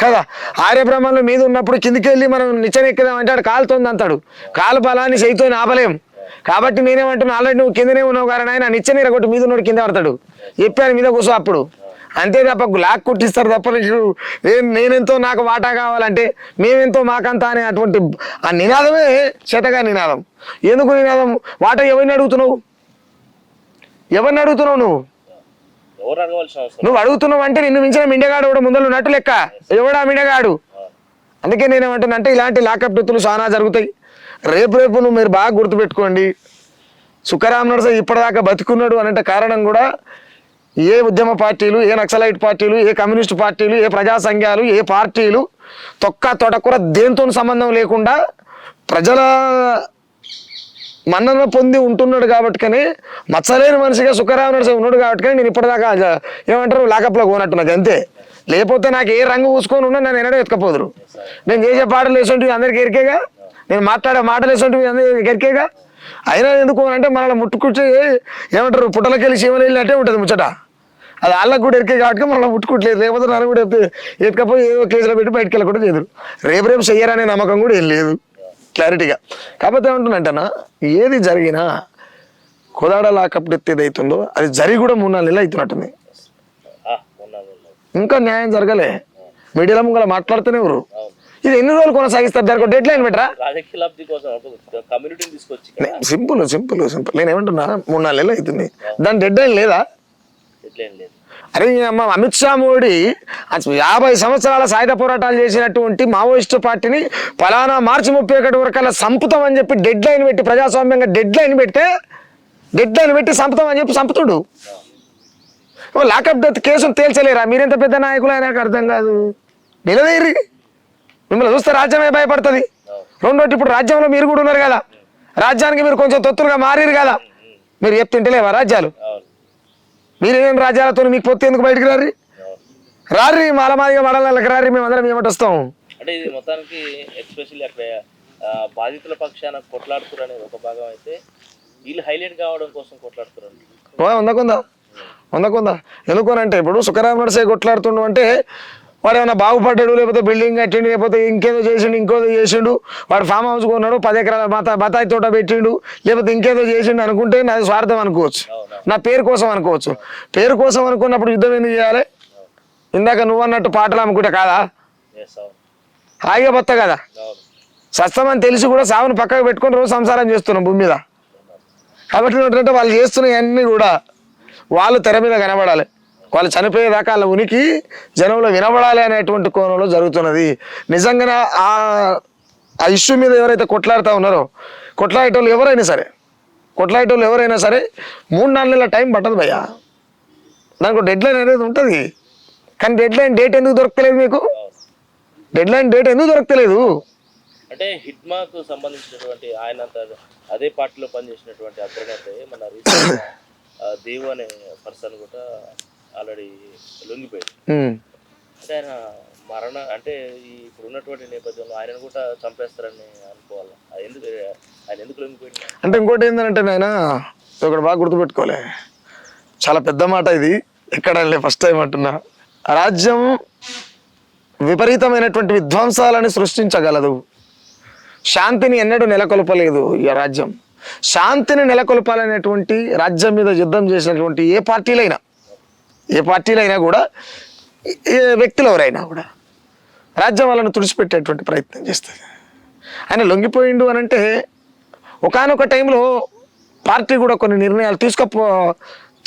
కదా. ఆర్యబ్రహ్మణులు మీద ఉన్నప్పుడు కిందికి వెళ్ళి మనం నిచ్చెన ఎక్కుదాం అంటే ఆడు కాలుతోంది అంటాడు. కాలు బలాన్ని చేయితో ఆపలేం. కాబట్టి నేనేమంటున్నా, ఆల్రెడీ నువ్వు కిందనే ఉన్నావు కానీ ఆయన నిచ్చెన ఇరగొట్టి మీద ఉన్నోడు కింద పడతాడు. చెప్పాను మీద కూర్చో అప్పుడు, అంతే తప్ప లాక్ కుట్టిస్తారు తప్ప నేనెంతో నాకు వాటా కావాలంటే మేమెంతో మాకంతా అనే అటువంటి ఆ నినాదమే చేతగా నినాదం. ఎందుకు నినాదం? వాటా ఎవరిని అడుగుతున్నావు నువ్వు అడుగుతున్నావు అంటే నిన్ను మించిన మిండగాడు కూడా ముందలు ఉన్నట్టు లెక్క. ఎవడా మిండగాడు? అందుకే నేనేమంటున్నా అంటే ఇలాంటి లాకప్ డెత్తులు చాలా జరుగుతాయి. రేపు నువ్వు మీరు బాగా గుర్తుపెట్టుకోండి. సుఖరామ్ నరసయ్య ఇప్పటిదాకా బతుకున్నాడు అనంటే కారణం కూడా ఏ ఉద్యమ పార్టీలు, ఏ నక్సలైట్ పార్టీలు, ఏ కమ్యూనిస్ట్ పార్టీలు, ఏ ప్రజా సంఘాలు, ఏ పార్టీలు తొడకూర దేంతో సంబంధం లేకుండా ప్రజల మన్నన పొంది ఉంటున్నాడు కాబట్టి, మచ్చలేని మనిషిగా సుఖరామ్ నరసయ్య ఉన్నాడు కాబట్టి నేను ఇప్పటిదాకా ఏమంటారు లాకప్లో పోనట్టున్నది అంతే. లేకపోతే నాకు ఏ రంగు పూసుకొని ఉన్నా నన్ను ఎన్నడూ ఎత్తుకపోదురు. నేను చేసే పాటలు వేసుంటివి అందరికి ఎరికేగా, నేను మాట్లాడే మాటలు వేసుంటివి అందరికి ఎరికేగా. అయినా ఎందుకు అంటే మనల్ని ముట్టుకుంటే ఏమంటారు పుట్టలకెళ్ళి చీమలు వెళ్ళినట్టే ఉంటుంది ముచ్చట. అది వాళ్ళకు కూడా ఎరికే కాబట్టి మనల్ని ముట్టుకుంటలేదు. లేకపోతే నన్ను కూడా ఎత్తుకపోయి ఏదో కేసులో పెట్టి బయటకు వెళ్ళకుండా చేయరు. రేపు చెయ్యరనే నమ్మకం కూడా ఏం లేదు క్లారిటీగా. కాకపోతే ఏమంటున్నంటనా, ఏది జరిగినా కోదాడ లాకప్ డెత్ ఏదైతుందో అది జరిగి కూడా 3-4 నెలలు అవుతున్నట్టుంది. ఇంకా న్యాయం జరగలే. మీడియాలో ముంగల మాట్లాడుతూనే ఎవరు ఇది ఎన్ని రోజులు కొనసాగిస్తారు? దానికి డెడ్ లైన్ పెట్టరా? సింపుల్ నేను ఏమంటున్నా 3-4 నెలలు అవుతుంది, దాని డెడ్ లైన్ లేదా? అరే అమ్మ, అమిత్ షా మోడీ 50 సంవత్సరాల సాయుధ పోరాటాలు చేసినటువంటి మావోయిస్టు పార్టీని ఫలానా మార్చి 31 వరకు సంపుతాం అని చెప్పి డెడ్ లైన్ పెట్టి, ప్రజాస్వామ్యంగా డెడ్ లైన్ పెట్టి సంపుతాం అని చెప్పి సంపుతుడు. లాకప్ డెత్ కేసును తేల్చలేరా? మీరెంత పెద్ద నాయకులు అయినా నాకు అర్థం కాదు. నిలవేరి మిమ్మల్ని చూస్తే రాజ్యమే భయపడుతుంది. రెండోటి ఇప్పుడు రాజ్యంలో మీరు కూడా ఉన్నారు కదా, రాజ్యానికి మీరు కొంచెం తొత్తులుగా మారిరు కదా. మీరు చెప్తుంటేలేవా రాజ్యాలు? మీరేం రాజ్యాలతో మీకు పొత్తు ఎందుకు బయటకు రారి మాలమాదిగా మడలకి రారి, మేమందరం ఏమంటే వస్తాం. అంటే ఇది మొత్తానికి ఎస్పెషల్లీ అక్కడ బాధితుల పక్షాన కొట్లాడుతున్నారు అనేది ఒక భాగం అయితే, వీళ్ళు హైలైట్ కావడం కోసం కొట్లాడుతున్నారు. వందకుందా ఎందుకోనంటే ఇప్పుడు సుఖరామ్ నరసయ్య కొట్లాడుతుండు అంటే వాడు ఏమైనా బాగుపడ్డాడు, లేకపోతే బిల్డింగ్ కట్టిండు, లేకపోతే ఇంకేదో చేసిండు, వాడు ఫామ్ హౌస్ కొన్నాడు, 10 ఎకరాల బతాయి తోట పెట్టిండు, లేకపోతే ఇంకేదో చేసిండు అనుకుంటే నాది స్వార్థం అనుకోవచ్చు, నా పేరు కోసం అనుకోవచ్చు. పేరు కోసం అనుకున్నప్పుడు యుద్ధం ఎందుకు చేయాలి? ఇందాక నువ్వు అన్నట్టు పాటలు అమ్ముకుంటే కాదా? హాయిగా బత్త కదా. సస్తమని తెలిసి కూడా సావును పక్కకు పెట్టుకొని రోజు సంసారం చేస్తున్నాం భూమి మీద. కాబట్టి ఏంటంటే వాళ్ళు చేస్తున్నవన్నీ కూడా వాళ్ళు తెర మీద కనబడాలి, వాళ్ళు చనిపోయేదాకా వాళ్ళ ఉనికి జనంలో వినబడాలి అనేటువంటి కోణంలో జరుగుతున్నది. నిజంగా ఆ ఇష్యూ మీద ఎవరైతే కొట్లాడుతూ ఉన్నారో, కొట్లాడేటోళ్ళు ఎవరైనా సరే 3-4 నెలల టైం పట్టదు భయ్యా. దానికి డెడ్ లైన్ అనేది ఉంటుంది. కానీ డెడ్ లైన్ డేట్ ఎందుకు దొరకలేదు మీకు? అంటే హిట్మాకు సంబంధించినటువంటి ఆయన అదే పార్టీలో పనిచేసినటువంటి అగ్రనేత మన రీసెంట్గా దేవు అనే పర్సన్ కూడా ఆల్రెడీ లొంగిపోయాడు. అంటే ఆయన అంటే ఈ ఇప్పుడు ఉన్నటువంటి నేపథ్యంలో ఆయనను కూడా చంపేస్తారని అనుకోవాలి. ఆయన ఎందుకు లొంగిపోయింది అంటే ఇంకోటి ఏంటంటే ఆయన ఒకటి బాగా గుర్తుపెట్టుకోలే, చాలా పెద్ద మాట ఇది, ఎక్కడ ఫస్ట్ టైం అంటున్నా. రాజ్యం విపరీతమైనటువంటి విధ్వంసాలని సృష్టించగలదు, శాంతిని ఎన్నడూ నెలకొల్పలేదు. ఈ రాజ్యం శాంతిని నెలకొల్పాలనేటువంటి రాజ్యం మీద యుద్ధం చేసినటువంటి ఏ పార్టీలైనా కూడా, ఏ వ్యక్తులు ఎవరైనా కూడా రాజ్యం వాళ్ళని తుడిచిపెట్టేటువంటి ప్రయత్నం చేస్తుంది. ఆయన లొంగిపోయిండు అని అంటే ఒకానొక టైంలో పార్టీ కూడా కొన్ని నిర్ణయాలు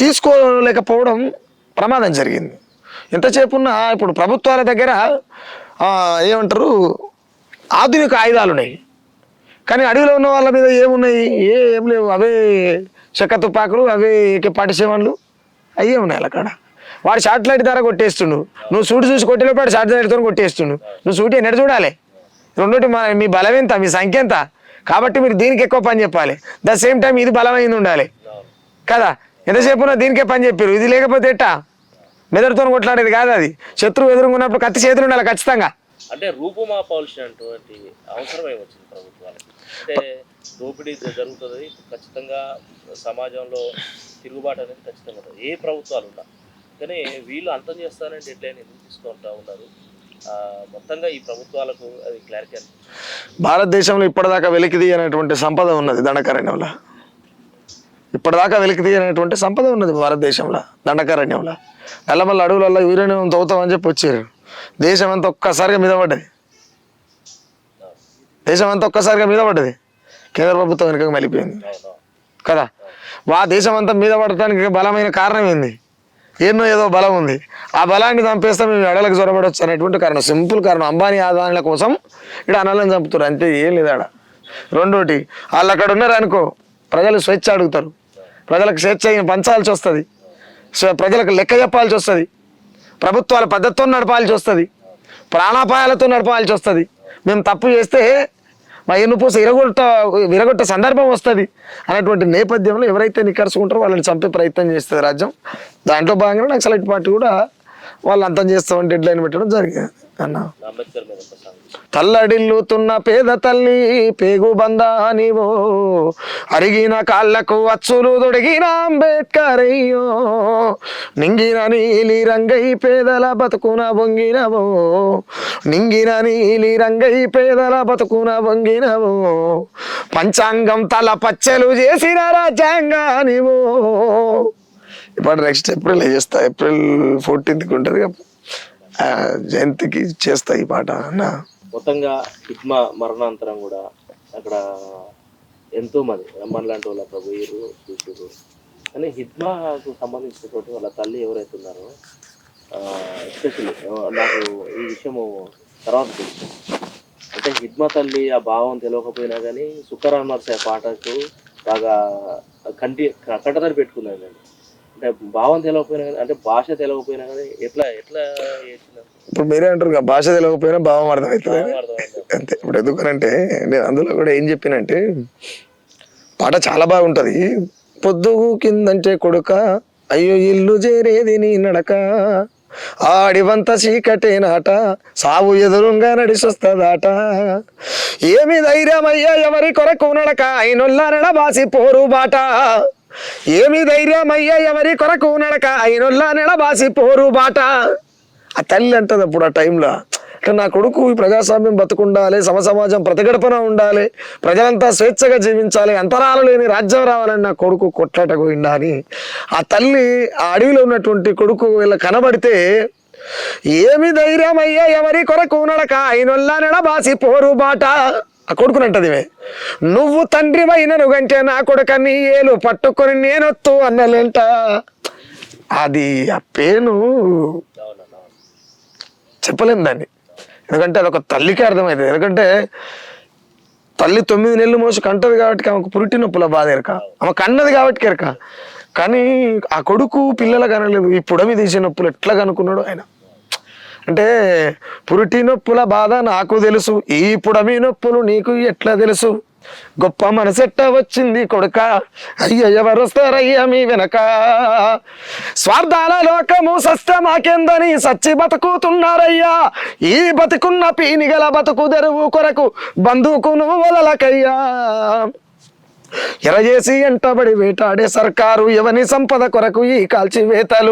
తీసుకోలేకపోవడం ప్రమాదం జరిగింది. ఎంతసేపు ఉన్నా ఇప్పుడు ప్రభుత్వాల దగ్గర ఏమంటారు ఆధునిక ఆయుధాలు ఉన్నాయి, కానీ అడవిలో ఉన్న వాళ్ళ మీద ఏమున్నాయి? ఏం లేవు. అవే చెక్క తుపాకులు, అవే పాటిసేవన్లు, అయ్యే ఉన్నాయి అలా కాడ. వాడు షార్ట్ లైట్ ద్వారా కొట్టేస్తుండు, నువ్వు సూటి చూసి కొట్టేలోపు వాడు షార్ట్ లైట్తో కొట్టేస్తుండు. నువ్వు సూటి ఎన్నడ చూడాలి? రెండోటి మీ బలం ఎంత, మీ సంఖ్య ఎంత, కాబట్టి మీరు దీనికి ఎక్కువ పని చెప్పాలి. ద సేమ్ టైం ఇది బలమైంది ఉండాలి కదా. ఎంతసేపు దీనికే పని చెప్పారు, ఇది లేకపోతే ఎట్టా? మెదడుతో కొట్లాడేది కాదు అది. శత్రువు ఎదురుకున్నప్పుడు కత్తి చేతులు ఉండాలి ఖచ్చితంగా. అంటే రూపుమాపాల్సినటువంటి అవసరం ఏమొచ్చింది ప్రభుత్వానికి? అంటే దోపిడీ జరుగుతుంది ఖచ్చితంగా, సమాజంలో తిరుగుబాటు అనేది ఖచ్చితంగా ఉంటుంది, ఏ ప్రభుత్వాలు ఉన్నా. కానీ వీళ్ళు అంతం చేస్తారని డెడ్లైన్ ఎందుకు తీసుకుంటూ ఉన్నారు? మొత్తంగా ఈ ప్రభుత్వాలకు అది క్లారిటీ అనిపించింది. భారతదేశంలో ఇప్పటిదాకా వెలికిది అనేటువంటి సంపద ఉన్నది దండకారణ్యంలో. ఇప్పటిదాకా వెలికిది అనేటువంటి సంపద ఉన్నది భారతదేశంలో దండకారణ్యంలో. నల్లమల్ల అడవులలో యూరేనియం తవ్వుతామని చెప్పి వచ్చారు. దేశం అంతా ఒక్కసారిగా మీద పడ్డది. కేంద్ర ప్రభుత్వం వెనుక వెళ్ళిపోయింది కదా. దేశం అంతా మీద పడటానికి బలమైన కారణం ఏంది? ఏదో బలం ఉంది, ఆ బలాన్ని చంపేస్తే మేము అడలకు జ్వరపడవచ్చు అనేటువంటి కారణం, సింపుల్ కారణం. అంబానీ ఆదాయాల కోసం ఇక్కడ అనాలని చంపుతారు, అంతే, ఏం లేదు ఆడ. రెండోటి, వాళ్ళు అక్కడ ఉన్నారు అనుకో, ప్రజలు స్వేచ్ఛ అడుగుతారు, ప్రజలకు స్వేచ్ఛ పంచాల్సి వస్తుంది, ప్రజలకు లెక్క చెప్పాల్సి వస్తుంది, ప్రభుత్వాల పద్ధతితో నడపాల్సి వస్తుంది, ప్రాణాపాయాలతో నడపాల్సి వస్తుంది. మేము తప్పు చేస్తే మా ఎన్నుపూస విరగొట్ట సందర్భం వస్తుంది అనేటువంటి నేపథ్యంలో ఎవరైతే నికర్చుకుంటారో వాళ్ళని చంపే ప్రయత్నం చేస్తుంది రాజ్యం. దాంట్లో భాగంగా నక్సలైట్ పార్టీ కూడా వాళ్ళు అంతం చేస్తామని డెడ్ లైన్ పెట్టడం జరిగింది అన్న. తల్లడిల్లుతున్న పేద తల్లి పేగు బందా నీవో, అరిగిన కాళ్ళకు అచ్చులు దొడిగిన అంబేద్కర్ అయ్యో, నింగిన నీలి రంగై పేదల బతుకున బొంగినవో, నింగిన నీలి రంగై పేదల బతుకున బొంగినవో, పంచాంగం తల పచ్చలు చేసిన రాజ్యాంగా నీవో. ఇప్పుడు నెక్స్ట్ ఏప్రిల్ చేస్తా, April 14th ఉంటుంది జయంతికి చేస్తా ఈ పాట అన్న. మొత్తంగా హిట్మా మరణాంతరం కూడా అక్కడ ఎంతో మంది రమ్మన్ లాంటి వాళ్ళు అక్కడ పోయారు, చూసారు. కానీ హిట్మాకు సంబంధించినటువంటి వాళ్ళ తల్లి ఎవరైతే ఉన్నారో, ఎస్పెషల్లీ నాకు ఈ విషయము తర్వాత తెలుసు. అంటే హిట్మా తల్లి ఆ భావం తెలియకపోయినా కానీ సుఖరామ్ నర్సయ్య పాటకు బాగా కట్టతడి పెట్టుకున్నాను. అంటే భావం తెలియకపోయినా కానీ, అంటే భాష తెలియకపోయినా కానీ ఎట్లా ఇప్పుడు మీరే అంటారు భాష తెలియకపోయినా భావం అర్థమవుతుంది అంతే. ఇప్పుడు ఎందుకనంటే నేను అందులో కూడా ఏం చెప్పినంటే, పాట చాలా బాగుంటది. పొద్దుగు కిందంటే కొడుక అయ్యో ఇల్లు చేరేది నీ నడక, ఆడివంత చీకటే నాట సావు ఎదురుగా నడిసొస్తదాట, ఏమి ధైర్యమయ్యా ఎవరి కొరకు నడక అయినొల్లా నడబాసి పోరు బాట, ఏమి ధైర్యమయ్యా ఎవరి కొరకు నడక అయినొల్లా నడబాసి పోరు బాట. ఆ తల్లి అంటది అప్పుడు ఆ టైంలో, నా కొడుకు ఈ ప్రజాస్వామ్యం బతుకుండాలి, సమసమాజం ప్రతిగడపన ఉండాలి, ప్రజలంతా స్వేచ్ఛగా జీవించాలి, అంతరాలు లేని రాజ్యం రావాలని నా కొడుకు కొట్లాటపోయిందా అని ఆ తల్లి ఆ అడవిలో ఉన్నటువంటి కొడుకు వీళ్ళ కనబడితే, ఏమి ధైర్యం అయ్యా ఎవరి కొరకు నడక అయినొల్లా నడబాసి పోరు బాట. ఆ కొడుకునంటది, నువ్వు తండ్రి అయినను గంటే నా కొడుక నీ ఏలు పట్టుకొని నేనొత్తు అన్నలేంట. అది ఆ పేను చెప్పలేము దాన్ని, ఎందుకంటే అదొక తల్లికి అర్థమవుతుంది. ఎందుకంటే తల్లి 9 నెలలు మోసి కంటది కాబట్టి ఆమెకు పురిటి నొప్పుల బాధ ఎరక, ఆమె కన్నది కాబట్టి ఎరక. కానీ ఆ కొడుకు పిల్లలు కనలేదు, ఈ పుడమి తీసే నొప్పులు ఎట్లా కనుక్కున్నాడు ఆయన. అంటే పురిటి నొప్పుల బాధ నాకు తెలుసు, ఈ పుడమి నొప్పులు నీకు ఎట్లా తెలుసు, గొప్ప మనసెట్ట వచ్చింది కొడుక, అయ్య ఎవరొస్తారయ్యా మీ వెనక, స్వార్థాల లోకము సస్త మాకెందని సచ్చి బతుకుతున్నారయ్యా, ఈ బతుకున్న పీనిగల బతుకు తెరువు కొరకు బంధుకును వదలకయ్యా, ఎరజేసి ఎంటబడి వేటాడే సర్కారు ఎవని సంపద కొరకు ఈ కాల్చివేతలు,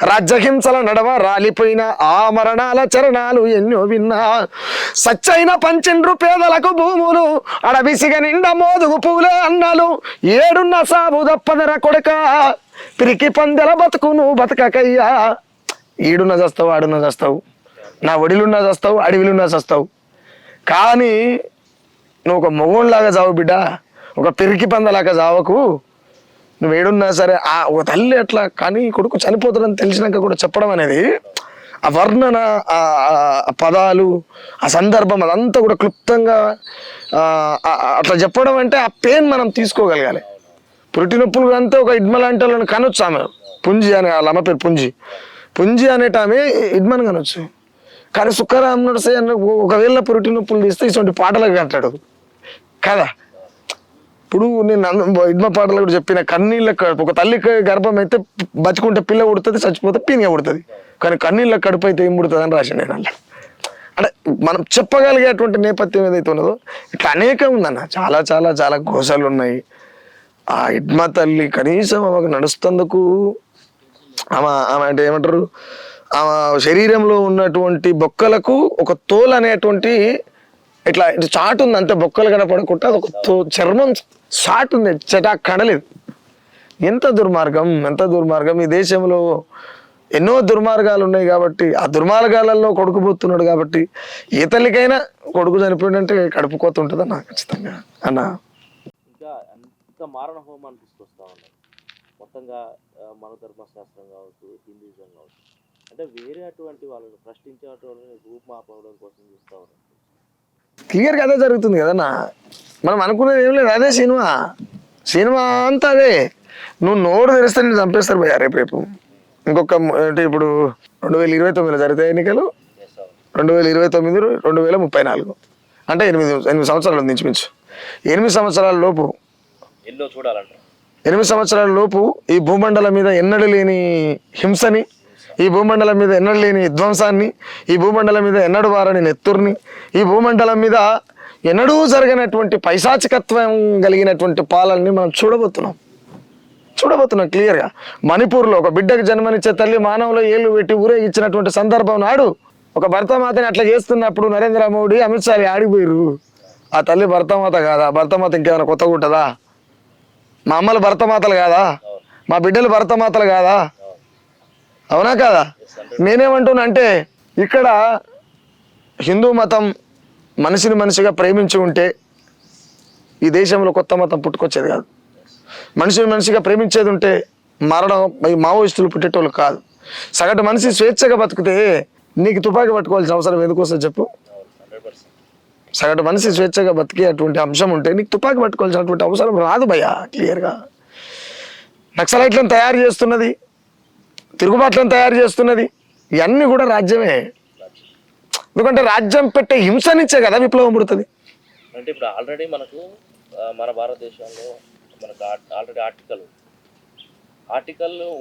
రాజ్యహింసల నడవ రాలిపోయిన ఆ మరణాల చరణాలు ఎన్నో విన్నా, సచ్చైన పంచిండ్రు పేదలకు భూములు, అడవిసిగ నిండా మోదుగు పూలే అన్నాలు, ఏడున్న సాబు దప్పదర కొడుక, పిరికి పందెల బతుకును బతకకయ్యా, ఈడున్న చస్తావు ఆడున్న చస్తావు, నా ఒడిలున్నా చస్తావు అడవిలున్నా చస్తావు, కానీ నువ్వు ఒక మొగోళ్ళలాగా చావు బిడ్డ, ఒక పెరికి పందలాగా చావకు, నువ్వు ఏడున్నా సరే. ఒక తల్లి అట్లా కానీ కొడుకు చనిపోతాడని తెలిసినాక కూడా చెప్పడం అనేది, ఆ వర్ణన, ఆ పదాలు, ఆ సందర్భం అదంతా కూడా క్లుప్తంగా అట్లా చెప్పడం అంటే ఆ పెయిన్ మనం తీసుకోగలగాలి. పురిటి నొప్పులు అంతా ఒక ఇడ్మ లాంటి వాళ్ళని కనొచ్చు. ఆమె పుంజి అనే వాళ్ళ అమ్మ పేరు పుంజి అనేట ఆమె ఇడ్మని కనొచ్చు. కానీ సుఖరామ్ నడిసే అన్న ఒకవేళ పురిటి నొప్పులు తీస్తే ఇటువంటి పాటలకు అంటాడు కదా. ఇప్పుడు నేను ఇడ్మ పాటలు కూడా చెప్పిన, కన్నీళ్ళ కడుపు, ఒక తల్లి గర్భం అయితే బతుకుంటే పిల్ల ఉడుతుంది, చచ్చిపోతే పీనిగా ఉడుతుంది, కానీ కన్నీళ్ళ కడుపు అయితే ఏం పుడుతుంది అని రాశాను నేను. అంటే మనం చెప్పగలిగేటువంటి నేపథ్యం ఏదైతే ఉన్నదో ఇట్లా అనేకం ఉందన్న, చాలా చాలా చాలా గోసలు ఉన్నాయి. ఆ ఇడ్మ తల్లి కనీసం ఆమెకు నడుస్తందుకు ఆమె అంటే ఏమంటారు, ఆమె శరీరంలో ఉన్నటువంటి బొక్కలకు ఒక తోలు అనేటువంటి ఇట్లా చాటు ఉంది, అంతే బొక్కలు కనపడకుండా అది ఒక చర్మం చాటు ఉంది, చటా కడలేదు. ఎంత దుర్మార్గం. ఈ దేశంలో ఎన్నో దుర్మార్గాలు ఉన్నాయి కాబట్టి ఆ దుర్మార్గాలలో కొడుకుపోతున్నాడు కాబట్టి ఏ తల్లికైనా కొడుకు చనిపోయిందంటే కడుపు కోత ఉంటుంది అన్న, ఖచ్చితంగా అన్న. ఇంకా మారణ హోమాన్ని తీసుకొస్తా ఉన్నాయి మొత్తంగా, మన ధర్మశాస్త్రం కావచ్చు, హిందూయిజం కావచ్చు, అంటే వేరే అటువంటి వాళ్ళని ప్రశ్నించేటువంటి రూపుమాపడం కోసం చూస్తూ ఉన్నారు. క్లియర్గా అదే జరుగుతుంది కదన్నా. మనం అనుకునేది ఏం లేదు, అదే సినిమా అంతా అదే. నువ్వు నోరు తెరిస్తే నేను చంపేస్తారు భయ్యా రేపు. ఇంకొక అంటే ఇప్పుడు 2029 జరిగితే ఎన్నికలు, 2029, 2034, అంటే 8 సంవత్సరాలు మించుమించు. 8 సంవత్సరాల లోపు ఎన్నో చూడాలంట. 8 సంవత్సరాల లోపు ఈ భూమండలం మీద ఎన్నడూ లేని హింసని, ఈ భూమండలం మీద ఎన్నడూ లేని విధ్వంసాన్ని, ఈ భూమండలం మీద ఎన్నడూ వారని నెత్తుర్ని, ఈ భూమండలం మీద ఎన్నడూ జరిగినటువంటి పైశాచికత్వం కలిగినటువంటి పాలనని మనం చూడబోతున్నాం క్లియర్గా. మణిపూర్లో ఒక బిడ్డకు జన్మనిచ్చే తల్లి మానవులో ఏళ్ళు పెట్టి ఊరేగించినటువంటి సందర్భం నాడు ఒక భర్తమాతని అట్లా చేస్తున్నప్పుడు నరేంద్ర మోడీ, అమిత్ షా ఆడిపోయారు. ఆ తల్లి భర్తమాత కాదా? భర్తమాత ఇంకేమైనా కొత్తగా ఉంటుందా? మా అమ్మలు భర్తమాతలు కాదా? మా బిడ్డలు భర్తమాతలు కాదా? అవునా కాదా? నేనేమంటున్నా అంటే, ఇక్కడ హిందూ మతం మనిషిని మనిషిగా ప్రేమించి ఉంటే ఈ దేశంలో కొత్త మతం పుట్టుకొచ్చేది కాదు. మనిషిని మనిషిగా ప్రేమించేది ఉంటే మరణం మావోయిస్టులు పుట్టేటోళ్ళు కాదు. సగటు మనిషి స్వేచ్ఛగా బతికితే నీకు తుపాకీ పట్టుకోవాల్సిన అవసరం ఎందుకు వస్తుంది చెప్పు? సగటు మనిషి స్వేచ్ఛగా బతికే అటువంటి అంశం ఉంటే నీకు తుపాకీ పట్టుకోవాల్సినటువంటి అవసరం రాదు భయ్యా. క్లియర్గా నక్సలైట్లను తయారు చేస్తున్నది, తిరుగుబాట్లను తయారు చేస్తున్నది, ఇవన్నీ కూడా రాజ్యమే. ఎందుకంటే రాజ్యం పెట్టే హింస నుంచే కదా విప్లవం పుడుతుంది. అంటే ఇప్పుడు ఆల్రెడీ మనకు మన భారతదేశంలో మనకు ఆల్రెడీ ఆర్టికల్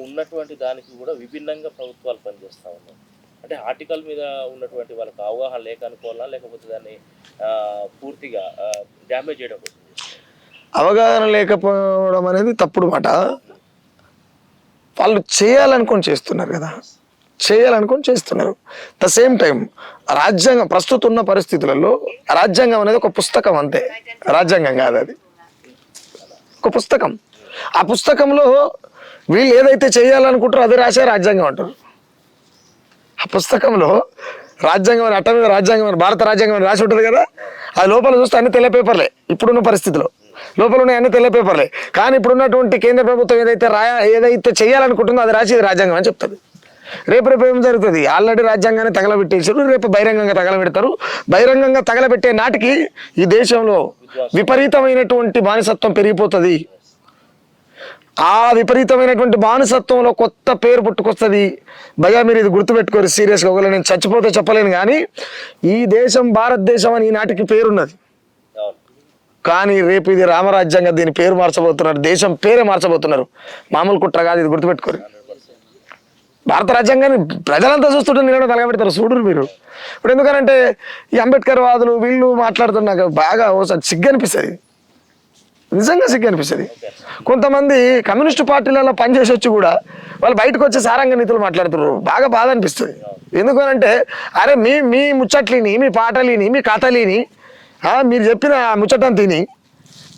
ఉన్నటువంటి దానికి కూడా విభిన్నంగా ప్రభుత్వాలు పనిచేస్తూ ఉన్నాయి. అంటే ఆర్టికల్ మీద ఉన్నటువంటి వాళ్ళకి అవగాహన లేక అనుకోవాలా, లేకపోతే దాన్ని పూర్తిగా డ్యామేజ్ చేయడం కోసం? అవగాహన లేకపోవడం అనేది తప్పుడు మాట. వాళ్ళు చేయాలనుకొని చేస్తున్నారు కదా, ద సేమ్ టైం రాజ్యాంగం ప్రస్తుతం ఉన్న పరిస్థితులలో రాజ్యాంగం అనేది ఒక పుస్తకం అంతే, రాజ్యాంగం కాదు అది, ఒక పుస్తకం. ఆ పుస్తకంలో వీళ్ళు ఏదైతే చేయాలనుకుంటారో అది రాసే రాజ్యాంగం అంటారు. ఆ పుస్తకంలో రాజ్యాంగం అని, అట్ట మీద రాజ్యాంగం అని, భారత రాజ్యాంగం అని రాసి ఉంటుంది కదా, అది లోపల చూస్తే అన్ని తెల్ల పేపర్లే. ఇప్పుడున్న పరిస్థితిలో లోపల ఉన్నాయి అన్ని తెల్ల పేపర్లే. కానీ ఇప్పుడున్నటువంటి కేంద్ర ప్రభుత్వం ఏదైతే చేయాలనుకుంటుందో అది రాసేది రాజ్యాంగం అని చెప్తుంది. రేపు ఏం జరుగుతుంది? ఆల్రెడీ రాజ్యాంగాన్ని తగలబెట్టేసారు, రేపు బహిరంగంగా తగలబెడతారు. బహిరంగంగా తగలబెట్టే నాటికి ఈ దేశంలో విపరీతమైనటువంటి బానిసత్వం పెరిగిపోతుంది. ఆ విపరీతమైనటువంటి బానిసత్వంలో కొత్త పేరు పుట్టుకొస్తుంది. భయ్యా మీరు ఇది గుర్తుపెట్టుకోరు సీరియస్గా, ఒకవేళ నేను చచ్చిపోతే చెప్పలేను కానీ ఈ దేశం భారతదేశం అని ఈనాటికి పేరున్నది. అవును. కానీ రేపు ఇది రామరాజ్యంగా దీని పేరు మార్చబోతున్నారు, దేశం పేరే మార్చబోతున్నారు. మామూలు కుట్ర కాదు, ఇది గుర్తుపెట్టుకోరు. భారత రాజ్యాంగాన్ని ప్రజలంతా చూస్తుంటే నేను తలగబెడతారు చూడరు మీరు. ఇప్పుడు ఎందుకనంటే ఈ అంబేద్కర్ వాదులు వీళ్ళు మాట్లాడుతున్న నాకు బాగా ఓసారి సిగ్గు అనిపిస్తుంది, నిజంగా సిగ్గు అనిపిస్తుంది. కొంతమంది కమ్యూనిస్టు పార్టీలలో పనిచేసి వచ్చి కూడా వాళ్ళు బయటకు వచ్చి సారంగ నీతులు మాట్లాడుతున్నారు, బాగా బాధ అనిపిస్తుంది. ఎందుకనంటే అరే మీ మీ ముచ్చట్లిని, మీ పాటలిని, మీ కథలిని, మీరు చెప్పిన ముచ్చటం తిని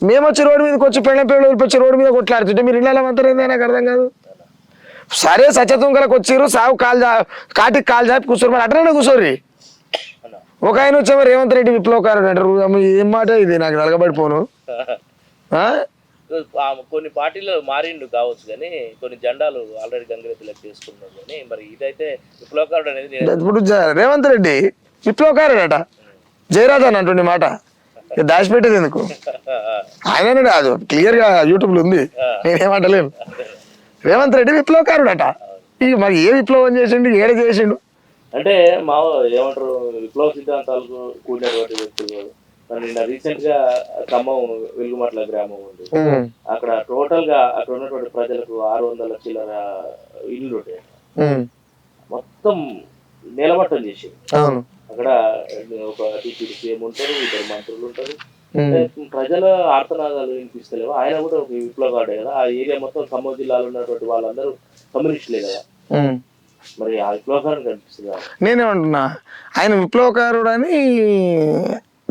మేము వచ్చి రోడ్డు మీదకి వచ్చి పెళ్ళ వచ్చి రోడ్డు మీద కొట్లాడుతుంటే మీరు ఇళ్ళ అంతరేందో నాకు అర్థం కాదు. సరే సత్యతుంగలకు వచ్చిర్రు, సాగు కాటికి కాలు చాపి కూర్చోరు, మరి అట్లనే కూర్చోర్రి. ఒక ఆయన వచ్చేమో రేవంత్ రెడ్డి విప్లవకారుడు అంటారు. ఏం మాట ఇది, నాకు నలగబడిపోను. కొన్ని పార్టీలు మారిండు కావచ్చు కానీ కొన్ని జెండాలు ఆల్రెడీ గంగిరెద్దులకు తీసుకున్నారు. కానీ మరి ఇదైతే విప్లవకారుడు అనేది ఇప్పుడు రేవంత్ రెడ్డి విప్లవకారుడట, జయరాజ్ అని అంటుండే మాట దాచిపెట్టేది ఎందుకు, ఆయన అది క్లియర్ గా యూట్యూబ్ లో ఉంది, నేనేమంటలేను. రేవంత్ రెడ్డి విప్లవకారుడట. ఇక మరి ఏ విప్లవం చేసిండు, ఏడ చేసిండు అంటే మా ఏమంటారు విప్లవ సిద్ధాంతాలకు కూడినటువంటి వ్యక్తులు. నిన్న రీసెంట్ గా ఖమ్మం వెలుగుమట్ల గ్రామం ఉంది, అక్కడ టోటల్ గా అక్కడ ఉన్నటువంటి ప్రజలకు 600 చిల్లర ఇల్లు ఉంటాయి, మొత్తం నేలమట్టం చేసి అక్కడ ఒక టీటీడీ సీఎం ఉంటారు, 2 మంత్రులు ఉంటారు. ప్రజల ఆర్తనాదాలు వినిపిస్తలేవు. ఆయన కూడా ఒక విప్లవకారుడే కదా, ఆ ఏరియా మొత్తం ఖమ్మం జిల్లాలో ఉన్నటువంటి వాళ్ళందరూ కమ్యూనిస్టులే కదా, మరి ఆ విప్లవకారుడు కనిపిస్తుంది. నేనేమంటున్నా ఆయన విప్లవకారుడు అని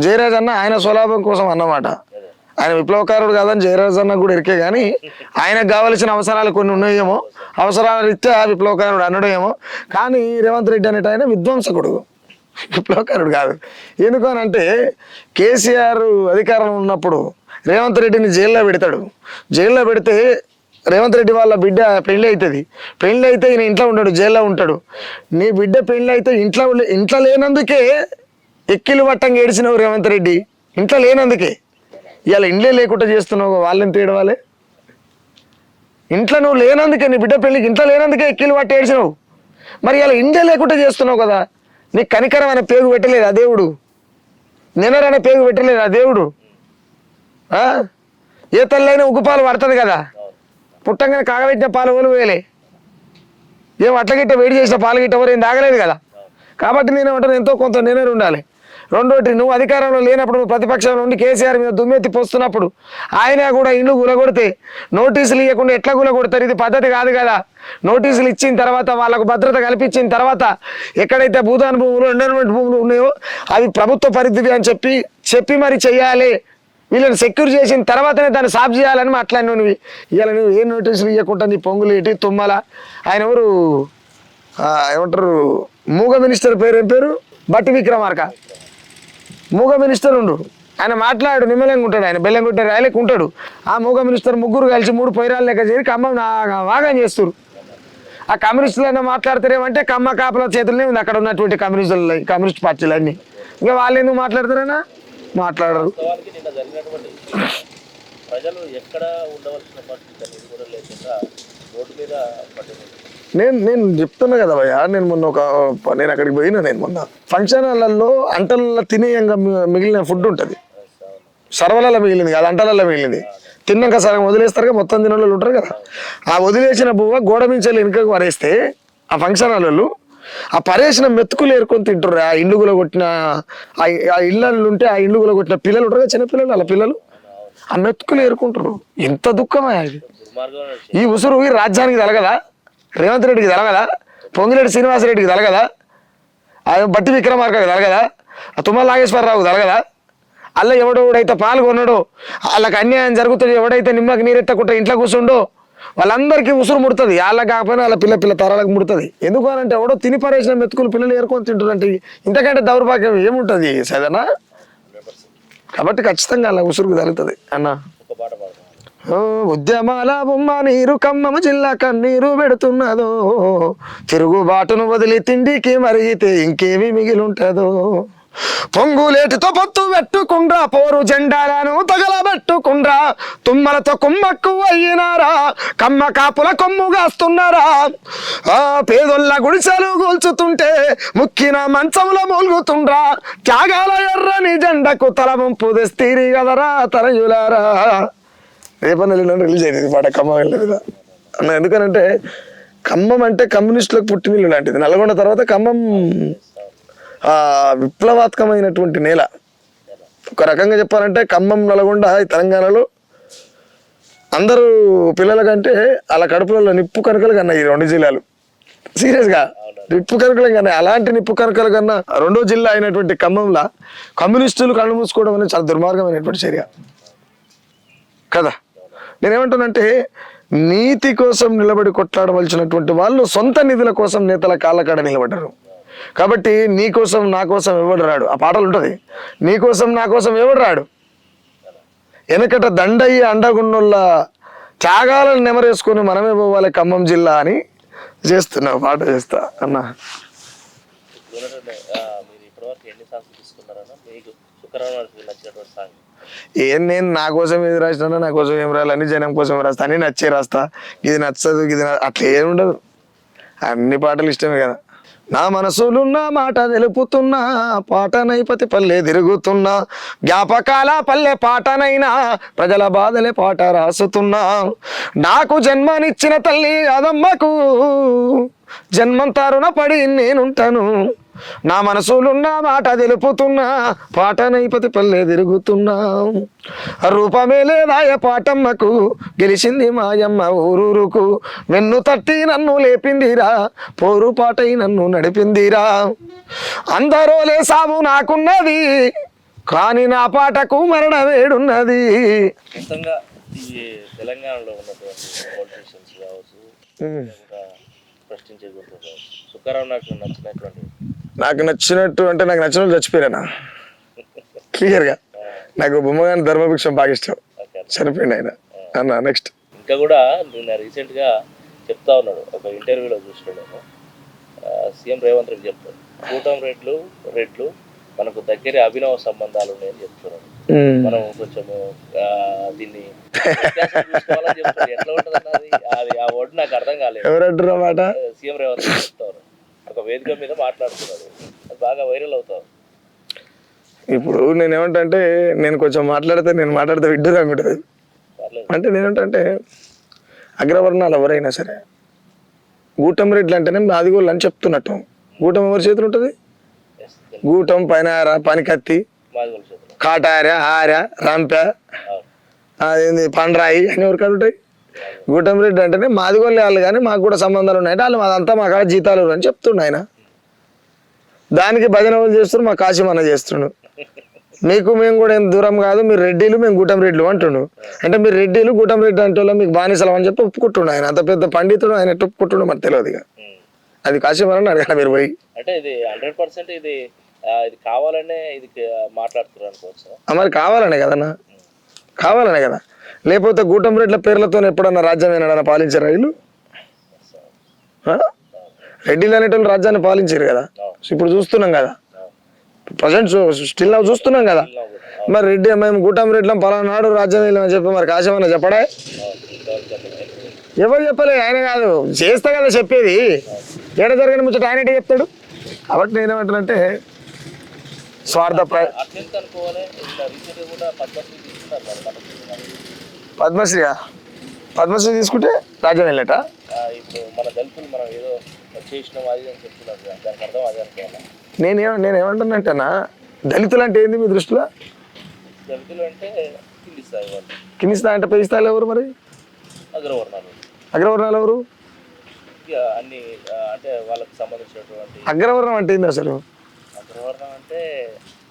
జయరాజ్ అన్న ఆయన స్వలాభం కోసం అన్నమాట. ఆయన విప్లవకారుడు కాదని జయరాజ్ అన్న కూడా ఇరికే, కానీ ఆయనకు కావలసిన అవసరాలు కొన్ని ఉన్నాయేమో, అవసరాల రీత్యా విప్లవకారుడు అనడేమో. కానీ రేవంత్ రెడ్డి అనేట ఆయన విధ్వంసకుడు, విప్లవకారుడు కాదు. ఎందుకు అని అంటే కేసీఆర్ అధికారంలో ఉన్నప్పుడు రేవంత్ రెడ్డిని జైల్లో పెడతాడు. జైల్లో పెడితే రేవంత్ రెడ్డి వాళ్ళ బిడ్డ పెళ్ళి అవుతుంది. పెళ్ళి అయితే ఈయన ఇంట్లో ఉంటాడు, జైల్లో ఉంటాడు. నీ బిడ్డ పెళ్ళి అయితే ఇంట్లో లేనందుకే ఎక్కిలు పట్టంగా ఏడిచినావు రేవంత్ రెడ్డి, ఇంట్లో లేనందుకే. ఇవాళ ఇండ్లే లేకుండా చేస్తున్నావు, వాళ్ళని తేడవాలి. ఇంట్లో నువ్వు లేనందుకే, నీ బిడ్డ పెళ్ళికి ఇంట్లో లేనందుకే ఎక్కిలు పట్టి ఏడిచినావు. మరి ఇలా ఇండ్లే లేకుండా చేస్తున్నావు కదా, నీకు కనికరం అనే పేరు పెట్టలేదు ఆ దేవుడు, నినర్ అనే పేరు పెట్టలేదు ఆ దేవుడు. ఏ తల్లైనా ఉగ్గుపాలు పడుతుంది కదా, పుట్టంగానే కాగబెట్టిన పాలు ఓలు వేయలే, ఏం అట్ల గిట్ట వేడి చేసిన పాలు గిట్ట ఎవరు ఏం తాగలేదు కదా. కాబట్టి నేనేమంటాను, ఎంతో కొంత నినర్ ఉండాలి. రెండోటి, నువ్వు అధికారంలో లేనప్పుడు, నువ్వు ప్రతిపక్షంలో ఉండి కేసీఆర్ మీద దుమ్మెత్తి పోస్తున్నప్పుడు ఆయన కూడా ఇండ్లు గులగొడితే నోటీసులు ఇవ్వకుండా ఎట్లా గులగొడతారు? ఇది పద్ధతి కాదు కదా. నోటీసులు ఇచ్చిన తర్వాత, వాళ్ళకు భద్రత కల్పించిన తర్వాత, ఎక్కడైతే భూదాన్ భూములు, ఎండోన్మెంట్ భూములు ఉన్నాయో అవి ప్రభుత్వ పరిధి అని చెప్పి మరి చెయ్యాలి. వీళ్ళని సెక్యూర్ చేసిన తర్వాతనే దాన్ని సాఫ్ చేయాలని మాట్లాడినావు నువ్వు. ఇవాళ నువ్వు ఏ నోటీసులు ఇవ్వకుండా నీ పొంగులేటి తుమ్మల, ఆయన ఎవరు ఏమంటారు మూగ మినిస్టర్ పేరు, ఏం పేరు, బట్టి విక్రమార్క, మూగ మినిస్టర్ ఉండు. ఆయన మాట్లాడు నిమ్మలంగా ఉంటాడు, ఆయన బెల్లంగుట్ట ర్యాలీకి ఉంటాడు. ఆ మూగ మినిస్టర్ ముగ్గురు కలిసి 3 పొయ్యిరాలు లెక్క చేరి ఖమ్మం వాగం చేస్తారు. ఆ కమ్యూనిస్టులైనా మాట్లాడతారేమంటే కమ్మ కాపల చేతుల్నే ఉంది అక్కడ ఉన్నటువంటి కమ్యూనిస్ట్ పార్టీలన్నీ. ఇంకా వాళ్ళు ఎందుకు మాట్లాడతారైనా మాట్లాడరు. నిన్న జరిగినటువంటి ప్రజలు ఎక్కడ ఉండవలసిన పరిస్థితి అనేది కూడా లేకుండా రోడ్డు మీద నేను చెప్తున్నా కదా భయ్యా, నేను అక్కడికి పోయినా. నేను మొన్న ఫంక్షన్ హాల్లో అంటలలో తినేయంగా మిగిలిన ఫుడ్ ఉంటుంది, సర్వలలో మిగిలింది కాదు, అంటలలో మిగిలింది. తిన్నాక సగం వదిలేస్తారు, మొత్తం తినోళ్ళు ఉంటారు కదా. ఆ వదిలేసిన బువ్వ గోడ మించాలి వెనుకకు పరేస్తే ఆ ఫంక్షన్ హాల్లో ఆ పరేసిన మెతుకులు ఏరుకొని తింటారు. ఆ ఇండ్లుగులో కొట్టిన ఆ ఇళ్ళల్లో ఉంటే ఆ ఇండ్లుగులో కొట్టిన పిల్లలు ఉంటారు కదా, చిన్నపిల్లలు, అలా పిల్లలు ఆ మెతుకులు ఏరుకుంటారు. ఎంత దుఃఖమా ఇది. ఈ ఉసురు ఈ రాజ్యానికి తలగదా, రేవంత్ రెడ్డికి తలగదా, పొంగిరెడ్డి శ్రీనివాసరెడ్డికి తలగదా, బట్టి విక్రమార్కకి తలగదా, తుమ్మల నాగేశ్వరరావుకి తలగదా. అల్ల ఎవడైతే పాల్గొన్నాడో, వాళ్ళకి అన్యాయం జరుగుతుంది, ఎవడైతే నిమ్మకి నీరెత్తకుండా ఇంట్లో కూర్చుండో వాళ్ళందరికీ ఉసురు ముడుతుంది. వాళ్ళకి కాకపోయినా వాళ్ళ పిల్ల తరాలకు ముడుతుంది. ఎందుకు అనంటే ఎవడో తిని పరేసిన మెతుకులు పిల్లలు ఏరుకొని తింటారంటే ఇంతకంటే దౌర్భాగ్యం ఏముంటుంది సదనా. కాబట్టి ఖచ్చితంగా అలా ఉసురుకు తగులుతుంది అన్న. ఉద్యమాల బొమ్మ నీరు ఖమ్మం జిల్లా కన్నీరు పెడుతున్నదో, తిరుగుబాటును వదిలి తిండికి మరిగితే ఇంకేమి మిగిలి ఉంటుందో. పొంగులేటితో పొత్తు పెట్టుకుండ్రా పోరు జెండాలను తగలబెట్టుకుండ్రా తుమ్మలతో కుమ్మక్కు అయ్యినారా కమ్మ కాపుల కొమ్ము కాస్తున్నారా ఆ పేదొల్ల గుడిసెలు కూల్చుతుంటే ముక్కిన మంచముల మూలుగుతుండ్రా త్యాగాల ఎర్రని జెండకు తల వంపు తెస్తీరి కదరా తరయులారా. రేపన్న రిలీజ్ అయింది పాట ఖమ్మం వెళ్ళేదా అన్న. ఎందుకనంటే ఖమ్మం అంటే కమ్యూనిస్టులకు పుట్టినిల్లు లాంటిది. నల్గొండ తర్వాత ఖమ్మం విప్లవాత్మకమైనటువంటి నేల. ఒక రకంగా చెప్పాలంటే ఖమ్మం నల్గొండ ఈ తెలంగాణలో అందరూ పిల్లల కంటే అలా కడుపులలో నిప్పు కనుకలు కన్నా ఈ రెండు జిల్లాలు. సీరియస్గా నిప్పు కనుకలు కన్నా. అలాంటి నిప్పు కనుకలు కన్నా రెండో జిల్లా అయినటువంటి ఖమ్మంలో కమ్యూనిస్టులు కళ్ళు మూసుకోవడం అనేది చాలా దుర్మార్గమైనటువంటి చర్య కదా. నేనేమంటానంటే నీతి కోసం నిలబడి కొట్లాడవలసినటువంటి వాళ్ళు సొంత నిధుల కోసం నేతల కాళ్ళకాడ నిలబడ్డారు. కాబట్టి నీ కోసం నా కోసం ఎవడు రాడు. ఆ పాటలు ఉంటుంది, నీ కోసం నా కోసం ఎవడు రాడు. వెనకట దండయ్యి అండగున్నోళ్ళ త్యాగాలను నెమరేసుకొని మనమే పోవాలి ఖమ్మం జిల్లా అని చేస్తున్నా పాట చేస్తా అన్న. ఏం నేను నా కోసం ఏది రాసినా నా కోసం ఏం రాయాలి, అన్ని జనం కోసం రాస్తా, అన్ని నచ్చే రాస్తా. ఇది నచ్చదు ఇది అట్లా ఏమి ఉండదు. అన్ని పాటలు ఇష్టమే కదా. నా మనసులున్న మాట తెలుపుతున్నా పాటనైపతి పల్లె తిరుగుతున్నా జ్ఞాపకాల పల్లె పాటనైనా ప్రజల బాధలే పాట రాసుతున్నా నాకు జన్మనిచ్చిన తల్లి అదమ్మకు జన్మంతా రుణపడి నేనుంటాను. నా మనసులున్న మాట తెలుపుతున్నా పాటనైపతి పల్లె తిరుగుతున్నా రూపమే లేదాయ పాటమ్మకు గెలిచింది మాయమ్మ ఊరూరుకు వెన్ను తట్టి నన్ను లేపిందిరా పోరు పాటై నన్ను నడిపిందిరా అందరోలే సాగు నాకున్నది కానీ నా పాటకు మరణ వేడున్నది. తెలంగాణలో ఉన్నటువంటి పొలిటీషియన్స్ కావచ్చు, ప్రశ్నించే సుఖరావు నాకు నచ్చినట్టు అంటే నాకు నచ్చిన వాళ్ళు చచ్చిపోయానా క్లియర్గా. నాకు బొమ్మగాని ధర్మభిక్షం బాగా ఇష్టం, చనిపోయింది ఆయన అన్న. నెక్స్ట్ ఇంకా కూడా నేను రీసెంట్గా చెప్తా ఉన్నాడు, ఒక ఇంటర్వ్యూలో చూస్తున్నాను, సీఎం రేవంత్ రెడ్డి చెప్తాడు కూటమి రెడ్లు మనకు దగ్గర అభినవ సంబంధాలు ఉన్నాయని చెప్తున్నాడు. మనం కొంచెము దీన్ని చూసుకోవాలని చెప్తాడు. ఎట్లా ఉంటుంది అన్నది అది ఆ వర్డ్ నాకు అర్థం కాలేదు. ఎవరంటారు మాట? సీఎం రేవంత్ రెడ్డి చెప్తారు, ఒక వేదిక మీద మాట్లాడుతున్నాడు, అది బాగా వైరల్ అవుతావు. ఇప్పుడు నేనేమంటే నేను కొంచెం మాట్లాడితే విడ్డూరంగా ఉంటుంది. అంటే నేనేంటంటే అగ్రవర్ణాలు ఎవరైనా సరే గూటం రెడ్లు అంటేనే ఆదిగోళ్ళు అని చెప్తున్నట్టు. గూటం ఎవరి చేతులు ఉంటుంది? గూటం పైన పనికత్తి కాటార హార రంప అదేంది పండ్రాయి అని ఎవరికాడు ఉంటాయి. గూటం రెడ్డి అంటేనే మాదిగోళ్ళు వాళ్ళు కానీ మాకు కూడా సంబంధాలు ఉన్నాయంటే వాళ్ళు మాదంతా మా కాడ జీతాలు అని చెప్తుండు ఆయన. దానికి భజన వాళ్ళు చేస్తున్నారు, మా కాశీమన్న చేస్తుండు. మీకు మేము కూడా ఏం దూరం కాదు, మీరు రెడ్డిలు మేము గూటం రెడ్లు అంటుండు. అంటే మీరు రెడ్డిలు గూటం రెడ్డి అంటే మీకు బానిసలం అని చెప్పి ఒప్పుకుంటుండు ఆయన. అంత పెద్ద పండితుడు ఆయన ఒప్పుకుంటుండు మనకు తెలియదు. ఇక అది కాశీమన్న అడగాలి మీరు పోయి. అంటే ఇది 100% ఇది కావాలనే ఇది మాట్లాడుతున్నారు అనుకోవచ్చు. మరి కావాలనే కదన్నా, కావాలనే కదా. లేకపోతే గూటం రెడ్ల పేర్లతో ఎప్పుడన్నా రాజ్యం ఏనాడన్నా పాలించారు వీళ్ళు? రెడ్డిలు అనేటోళ్ళు రాజ్యాన్ని పాలించారు కదా. ఇప్పుడు చూస్తున్నాం కదా, ప్రజెంట్ స్టిల్ నవ్వు చూస్తున్నాం కదా. మరి రెడ్డి మేము గూటం రెడ్లం పలానాడు రాజ్యం వెళ్ళమని చెప్పి మరి కాశమన్నా చెప్పడా? ఎవరు చెప్పలే, ఆయన కాదు చేస్తా కదా చెప్పేది. ఏడ జరగని ముచ్చట ఆయన చెప్తాడు. కాబట్టి నేనేమంటానంటే స్వార్థ పద్మశ్రీ తీసుకుంటే రాజ్యం వెళ్ళట. నేనేమంటానంటేనా దళితులు అంటే ఏంది మీ దృష్టిలో? కింది స్థాయి అంటే పై స్థాయిలో ఎవరు? మరి అగ్రవర్ణాలు ఎవరు? అగ్రవర్ణం అంటే ఏంది అసలు? అగ్రవర్ణం అంటే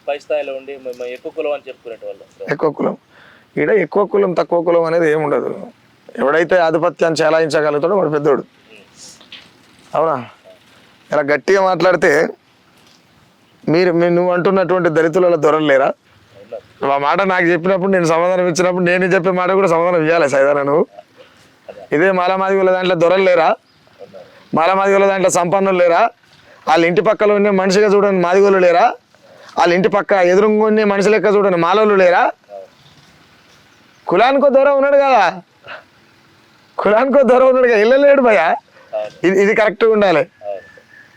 పై స్థాయిలో ఉండి ఎక్కువ కులం అని చెప్పుకునేట వాళ్ళు. ఎక్కువ కులం ఈడ ఎక్కువ కులం తక్కువ కులం అనేది ఏముండదు. ఎవడైతే ఆధిపత్యాన్ని చెలాయించగలుగుతాడో వాడు పెద్దోడు. అవునా? ఇలా గట్టిగా మాట్లాడితే నువ్వు అంటున్నటువంటి దళితుల దొరలు లేరా? ఆ మాట నాకు చెప్పినప్పుడు నేను సమాధానం ఇచ్చినప్పుడు నేను చెప్పే మాట కూడా సమాధానం ఇవ్వాలి సైదానా నువ్వు. ఇదే మాలమాదిగుల దాంట్లో దొరలు లేరా? మాలమాదిగుల దాంట్లో సంపన్నులు లేరా? వాళ్ళ ఇంటి పక్కలో ఉన్న మనిషిగా చూడని మాదిగోళ్ళు లేరా? వాళ్ళ ఇంటి పక్క ఎదురుంగొని మనుషులు లెక్క చూడండి, మాలోళ్ళు లేరా? కులానికో దూరం ఉన్నాడు కదా, కులానికో దూరం ఉన్నాడు కదా, వెళ్ళలేడు భయ. ఇది కరెక్ట్గా ఉండాలి,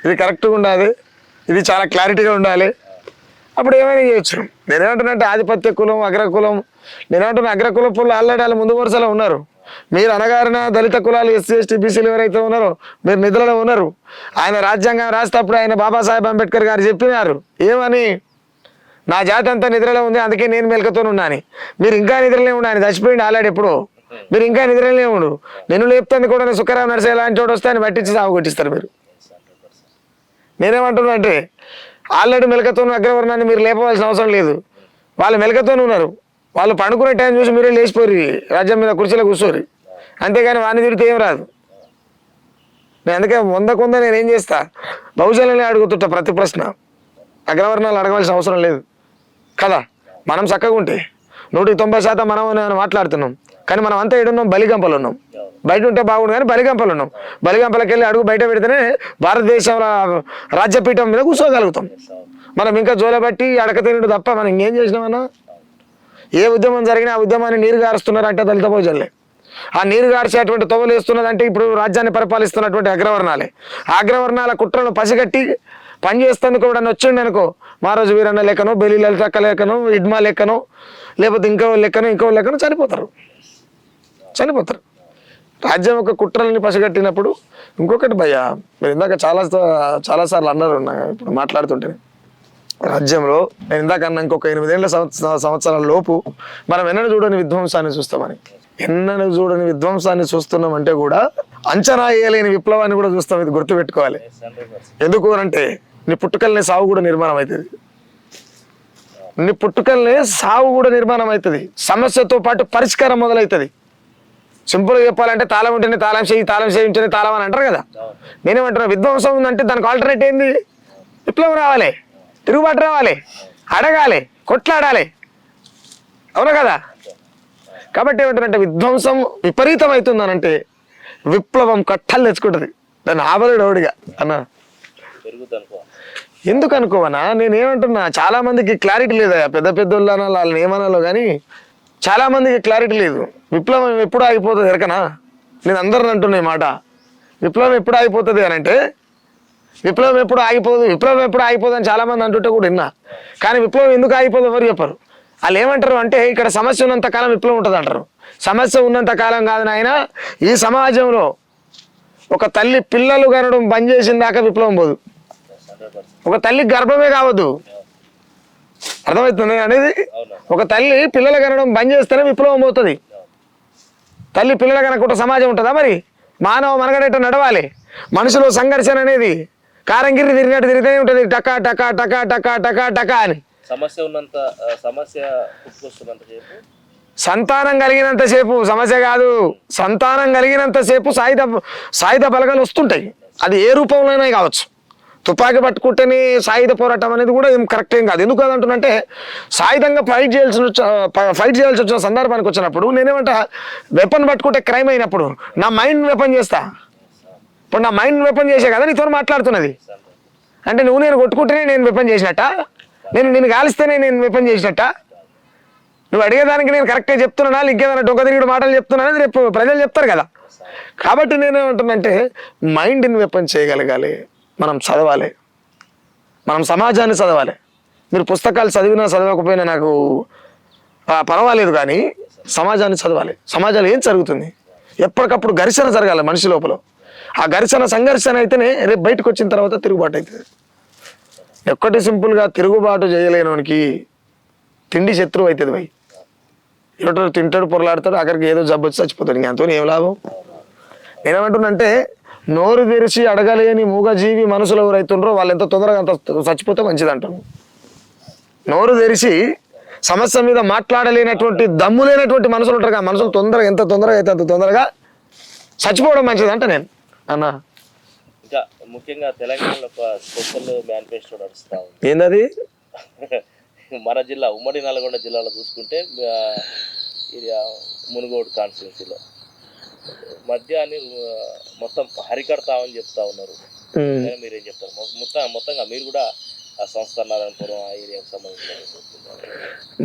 ఇది కరెక్ట్గా ఉండాలి, ఇది చాలా క్లారిటీగా ఉండాలి. అప్పుడు ఏమైనా చేయొచ్చు. నేనేమంటున్నానంటే ఆధిపత్య కులం, అగ్రకులం, నేనేమంటున్నా అగ్రకుల పుల్లు ఆల్రెడీ వాళ్ళు ముందు వరుసలో ఉన్నారు. మీరు అనగారిన దళిత కులాలు ఎస్సీ ఎస్టీ బీసీలు ఎవరైతే ఉన్నారో మీరు నిధులలో ఉన్నారు. ఆయన రాజ్యాంగం రాసేటప్పుడు ఆయన బాబాసాహెబ్ అంబేద్కర్ గారు చెప్పినారు ఏమని, నా జాతి అంతా నిద్రలో ఉంది అందుకే నేను మెలకతో ఉన్నాను. మీరు ఇంకా నిద్రలే ఉండు, ఆయన చచ్చిపోయింది ఆల్రెడీ ఎప్పుడు, మీరు ఇంకా నిద్రలే ఉండు. నేను లేపుతుంది కూడా సుఖరాం నడిసే లాంటి చోటు వస్తే ఆయన పట్టించి సాగు కొట్టిస్తారు మీరు. నేనేమంటున్నా అంటే ఆల్రెడీ మెలకతో అగ్రవర్ణాన్ని మీరు లేపవలసిన అవసరం లేదు, వాళ్ళు మెలకతోనే ఉన్నారు. వాళ్ళు పండుకునే టైం చూసి మీరే లేచిపోరు, రాజ్యం మీద కుర్చీలో కూర్చోరు. అంతేగాని వాడిని తిరిగితే ఏం రాదు. నేను అందుకే వందకుందా నేను ఏం చేస్తా, బహుజనులనే అడుగుతుంటా ప్రతి ప్రశ్న. అగ్రవర్ణాలు అడగవలసిన అవసరం లేదు కదా. మనం చక్కగా ఉంటే 190% మనం మాట్లాడుతున్నాం, కానీ మనం అంతా ఏడున్నాం, బలిగంపలు ఉన్నాం. బయట ఉంటే బాగుండు కానీ బలిగంపలు ఉన్నాం. బలిగంపలకి వెళ్ళి అడుగు బయట పెడితేనే భారతదేశంలో రాజ్యపీఠం మీద కూర్చోగలుగుతాం. మనం ఇంకా జోలబట్టి అడక తినడు తప్ప మనం ఇంకేం చేసినామన్నా. ఏ ఉద్యమం జరిగినా ఆ ఉద్యమాన్ని నీరు గారుస్తున్నారంటే దళిత భోజనలే. ఆ నీరు గార్చేటువంటి తొవలు వేస్తున్నదంటే ఇప్పుడు రాజ్యాన్ని పరిపాలిస్తున్నటువంటి అగ్రవర్ణాలే. ఆ అగ్రవర్ణాల కుట్రను పసిగట్టి పనిచేస్తేందుకు కూడా వచ్చిండి అనుకో, మహారాజు వీరన్న లెక్కనో, బెలి లలితక్క లెక్కనో, ఇడ్మా లెక్కనో, లేకపోతే ఇంకో లెక్కనో చనిపోతారు. రాజ్యం యొక్క కుట్రలని పసిగట్టినప్పుడు ఇంకొకటి భయ్య, మీరు ఇందాక చాలాసార్లు అన్నారు ఇప్పుడు మాట్లాడుతుంటే, రాజ్యంలో నేను ఇందాక అన్న ఇంకొక 8 ఏళ్ళ సంవత్సరాల లోపు మనం ఎన్నడూ చూడని విధ్వంసాన్ని చూస్తామని. ఎన్నడూ చూడని విధ్వంసాన్ని చూస్తున్నామంటే కూడా అంచనా వేయలేని విప్లవాన్ని కూడా చూస్తాం. ఇది గుర్తుపెట్టుకోవాలి. ఎందుకు అంటే నీ పుట్టుకల్ని సావు కూడా నిర్మాణం అవుతుంది. సమస్యతో పాటు పరిష్కారం మొదలవుతుంది. సింపుల్గా చెప్పాలంటే తాళం ఉంటేనే తాళం చేయి, తాళం చేయి ఉంటేనే తాళం అని అంటారు కదా. నేనేమంటున్నా, విధ్వంసం ఉందంటే దానికి ఆల్టర్నేట్ ఏంది? విప్లవం రావాలి, తిరుగుబాటు రావాలి, అడగాలి, కొట్లాడాలి, అవునా కదా. కాబట్టి ఏమంటారంటే విధ్వంసం విపరీతం అవుతుందనంటే విప్లవం కట్టలు తెచ్చుకుంటుంది. దాన్ని ఆవలేడు ఓడిగా అన్న. ఎందుకు అనుకోవనా, నేనేమంటున్నా, చాలా మందికి క్లారిటీ లేదా, పెద్ద పెద్దోళ్ళు అనాలి వాళ్ళని ఏమనాలో కానీ చాలా మందికి క్లారిటీ లేదు. విప్లవం ఎప్పుడు ఆగిపోతుంది ఎరకనా? నేను అందరిని అంటున్నాయి మాట, విప్లవం ఎప్పుడు ఆగిపోతుంది అని అంటే విప్లవం ఎప్పుడు ఆగిపోదు అని చాలా మంది అంటుంటే కూడా విన్నా. కానీ విప్లవం ఎందుకు ఆగిపోదు ఎవరు చెప్పరు. వాళ్ళు ఏమంటారు అంటే ఇక్కడ సమస్య ఉన్నంత కాలం విప్లవం ఉంటుంది అంటారు. సమస్య ఉన్నంత కాలం కాదు నాయన. ఈ సమాజంలో ఒక తల్లి పిల్లలు కనడం బంద్ చేసిన దాకా విప్లవం పోదు. ఒక తల్లికి గర్భమే కావద్దు, అర్థమవుతుంది అనేది. ఒక తల్లి పిల్లలు కనడం బంద్ చేస్తేనే విప్లవం పోతుంది. తల్లి పిల్లలు కనకుండా సమాజం ఉంటుందా? మరి మానవ మనగడేట నడవాలి. మనుషులో సంఘర్షణ అనేది కారంగిరి తిరిగినట్టు తిరిగితేనే ఉంటుంది, టకా టకా టకా టకా టకా టకా అని. సంతానం కలిగినంతసేపు సమస్య కాదు. సంతానం కలిగినంతసేపు సాయుధ బలగాలు వస్తుంటాయి. అది ఏ రూపంలోనే కావచ్చు. తుపాకీ పట్టుకుంటేనే సాయుధ పోరాటం అనేది కూడా ఏం కరెక్ట్ ఏం కాదు. ఎందుకు అంటున్నంటే సాయుధంగా ఫైట్ చేయాల్సి వచ్చిన సందర్భానికి వచ్చినప్పుడు నేనేమంటా, వెపన్ పట్టుకుంటే క్రైమ్ అయినప్పుడు నా మైండ్ వెపన్ చేస్తా. ఇప్పుడు నా మైండ్ వెపన్ చేసే కదా నీతో మాట్లాడుతున్నది. అంటే నేను కొట్టుకుంటేనే నేను వెపన్ చేసినట్ట, నేను కాలిస్తేనే నేను వెపన్ చేసినట్ట. నువ్వు అడిగేదానికి నేను కరెక్టే చెప్తున్నానా, ఇంకేదైనా డొంక తిరిగి మాటలు చెప్తున్నానని రేపు ప్రజలు చెప్తారు కదా. కాబట్టి నేనేమంటున్నంటే మైండ్ని వెపన్ చేయగలగాలి. మనం చదవాలి, మనం సమాజాన్ని చదవాలి. మీరు పుస్తకాలు చదివినా చదవకపోయినా నాకు పర్వాలేదు, కానీ సమాజాన్ని చదవాలి. సమాజంలో ఏం జరుగుతుంది, ఎప్పటికప్పుడు ఘర్షణ జరగాలి మనిషి లోపల. ఆ సంఘర్షణ అయితేనే రేపు బయటకు వచ్చిన తర్వాత తిరుగుబాటు అవుతుంది. ఒక్కటి సింపుల్గా తిరుగుబాటు చేయలేనోనికి తిండి శత్రువు అవుతుంది భయ్. ఎవటో తింటాడు, పొరలాడతాడు, అక్కడికి ఏదో జబ్బు వచ్చి చచ్చిపోతాడు. ఇంక ఎంతో ఏం లాభం. నేనేమంటున్నంటే నోరు తెరిచి అడగలేని మూగజీవి మనుషులు ఎవరైతుండ్రో వాళ్ళు ఎంత తొందరగా అంత చచ్చిపోతే మంచిది అంటాను. నోరు తెరిచి సమస్య మీద మాట్లాడలేనటువంటి దమ్ము లేనటువంటి మనుషులు ఉంటారు కదా, మనుషులు ఎంత తొందరగా అయితే అంత తొందరగా చచ్చిపోవడం మంచిది అంట నేను అన్నా. ఇంకా ముఖ్యంగా తెలంగాణలో ఒక స్పెషల్ మేనిఫెస్టో నడుస్తా ఉంది. ఏందది? మన జిల్లా ఉమ్మడి నల్గొండ జిల్లాలో చూసుకుంటే ఇది మునుగోడు కాన్స్టిట్యున్సీలో మద్యాన్ని మొత్తం హరికడతామని చెప్తా ఉన్నారు. మీరేం చెప్తారు? మొత్తంగా మీరు కూడా ఆ సంస్థ నారాయణపురం ఆ ఏరియాకి సంబంధించిన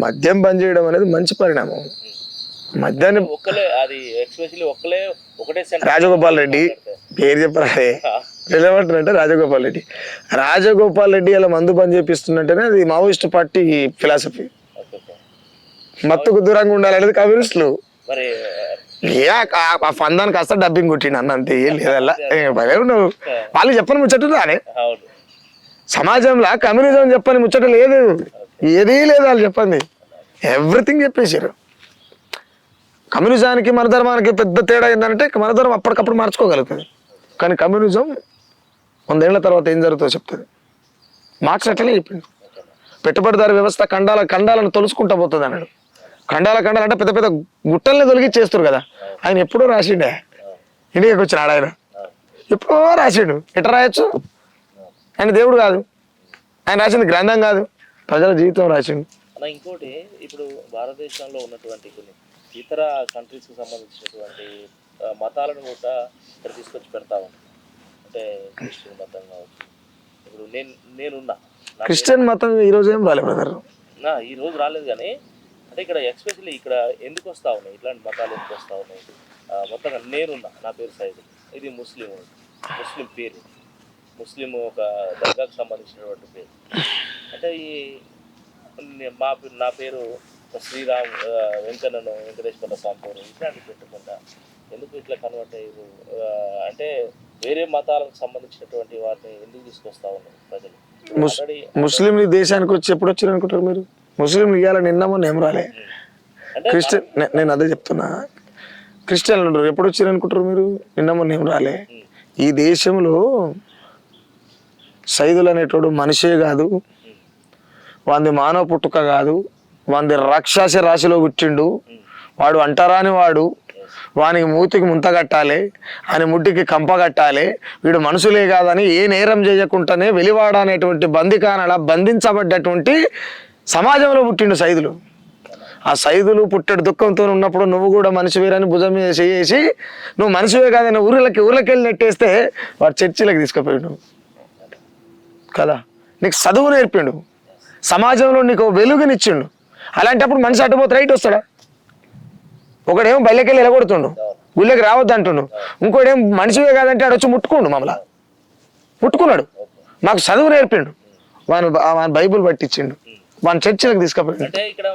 మద్యం బంద్ చేయడం అనేది మంచి పరిణామం. మద్యాన్ని ఒక్కలే అది ఎక్స్పెషల్లీ ఒక్కలే ఒకటే సెంటర్ రాజగోపాల్ రెడ్డి పేరు చెప్పరాదే ఏమంటారంటే రాజగోపాల్ రెడ్డి. రాజగోపాల్ రెడ్డి అలా మందు బంద్ చేపిస్తున్నట్టేనే అది మావోయిస్ట్ పార్టీ ఫిలాసఫీ. మత్తుకు దూరంగా ఉండాలనేది కమ్యూనిస్టులు. మరి ఆ ఫందానికి కాస్త డబ్బింగ్ కొట్టిండు అన్న, అంతే. ఏం లేదల్లా నువ్వు వాళ్ళు చెప్పని ముచ్చట రానే. సమాజంలో కమ్యూనిజం చెప్పని ముచ్చట లేదు, ఏదీ లేదు. వాళ్ళు చెప్పండి ఎవ్రీథింగ్ చెప్పేశారు. కమ్యూనిజానికి మన ధర్మానికి పెద్ద తేడా ఏంటంటే మన ధర్మం అప్పటికప్పుడు మార్చుకోగలుగుతుంది, కానీ కమ్యూనిజం 100 ఏళ్ల తర్వాత ఏం జరుగుతుందో చెప్తుంది. మార్క్స్ అట్లనే చెప్పింది. పెట్టుబడిదారు వ్యవస్థ ఖండాలను తొలుసుకుంటా పోతుంది అన్నాడు. ఖండాలు అంటే పెద్ద పెద్ద గుట్టల్ని తొలగిచ్చేస్తారు కదా. ఆయన ఎప్పుడో రాసిండే, ఇండియాకి వచ్చినాడు ఆయన ఎప్పుడో రాసిండు. ఎట్లా రాయొచ్చు? ఆయన దేవుడు కాదు, ఆయన రాసింది గ్రంథం కాదు, ప్రజల జీవితం రాసిండు. ఇంకోటి ఇప్పుడు భారతదేశంలో ఉన్నటువంటి కొన్ని ఇతర కంట్రీస్కి సంబంధించినటువంటి మతాలను కూడా ఇక్కడ తీసుకొచ్చి పెడతా ఉంటాం. అంటే క్రిస్టియన్ మతం కావచ్చు. ఇప్పుడు నేనున్నా క్రిస్టియన్ మతం ఈరోజు ఏం రాలేదు బ్రదర్, ఈ రోజు రాలేదు. కానీ అంటే ఇక్కడ ఎక్స్పెషల్లీ ఇక్కడ ఎందుకు వస్తూ ఉన్నాయి, ఇట్లాంటి మతాలు ఎందుకు వస్తూ ఉన్నాయి? మొత్తంగా నేనున్నా, నా పేరు సైదు, ఇది ముస్లిం పేరు, ముస్లిం ఒక దర్గాకు సంబంధించినటువంటి పేరు. అంటే నా పేరు శ్రీరామ్ వెంకటేశ్వర స్వామి ఇట్లాంటివి పెట్టకుండా ఎందుకు ఇట్లా కన్వర్ట్ అయ్యారు? అంటే వేరే మతాలకు సంబంధించినటువంటి వాటిని ఎందుకు తీసుకొస్తా ఉన్నారు ప్రజలు? ముస్లింలు దేశానికి వచ్చి ఎప్పుడు వచ్చారు అనుకుంటారు మీరు? ముస్లింలు ఇవ్వాలని నిన్నమని ఏం రాలే. క్రిస్టియన్ నేను అదే చెప్తున్నా, క్రిస్టియన్లు ఉంటారు ఎప్పుడు వచ్చారు అనుకుంటారు మీరు? నిన్నమని ఏం రాలే. ఈ దేశంలో సైదులు అనేటోడు మనిషే కాదు, వాంది మానవ పుట్టుక కాదు, వాంది రాక్షస రాశిలో పుట్టిండు, వాడు అంటరాని వాడు, వానికి మూతికి ముంత కట్టాలి, ఆయన ముట్టికి కంప కట్టాలి, వీడు మనుషులే కాదని ఏ నేరం చేయకుండానే వెలివాడ అనేటువంటి బందికానలా బంధించబడ్డటువంటి సమాజంలో పుట్టిండు సైదులు. ఆ సైదులు పుట్టెడు దుఃఖంతో ఉన్నప్పుడు నువ్వు కూడా మనిషివేరని భుజం మీద చేసి నువ్వు మనిషివే కాదని ఊర్లకి వెళ్ళి నెట్టేస్తే వాడు చర్చిలకు తీసుకుపోయాడు కదా. నీకు చదువు నేర్పిండు, సమాజంలో నీకు వెలుగునిచ్చిండు. అలాంటప్పుడు మనిషి అడ్డుపోతే రైట్ వస్తాడా? ఒకడేమో బయలకెళ్ళి ఎలగొడుతుండు, గుళ్ళకి రావద్దు అంటుండు. ఇంకోటేం మనిషివే కాదంటే ఆడ వచ్చి ముట్టుకోండు, మమ్మల్ని ముట్టుకున్నాడు. మాకు చదువు నేర్పిండు, వాని బైబుల్ పట్టించిండు, వాని చర్చిలకు తీసుకుపోయాడు. అంటే ఇక్కడ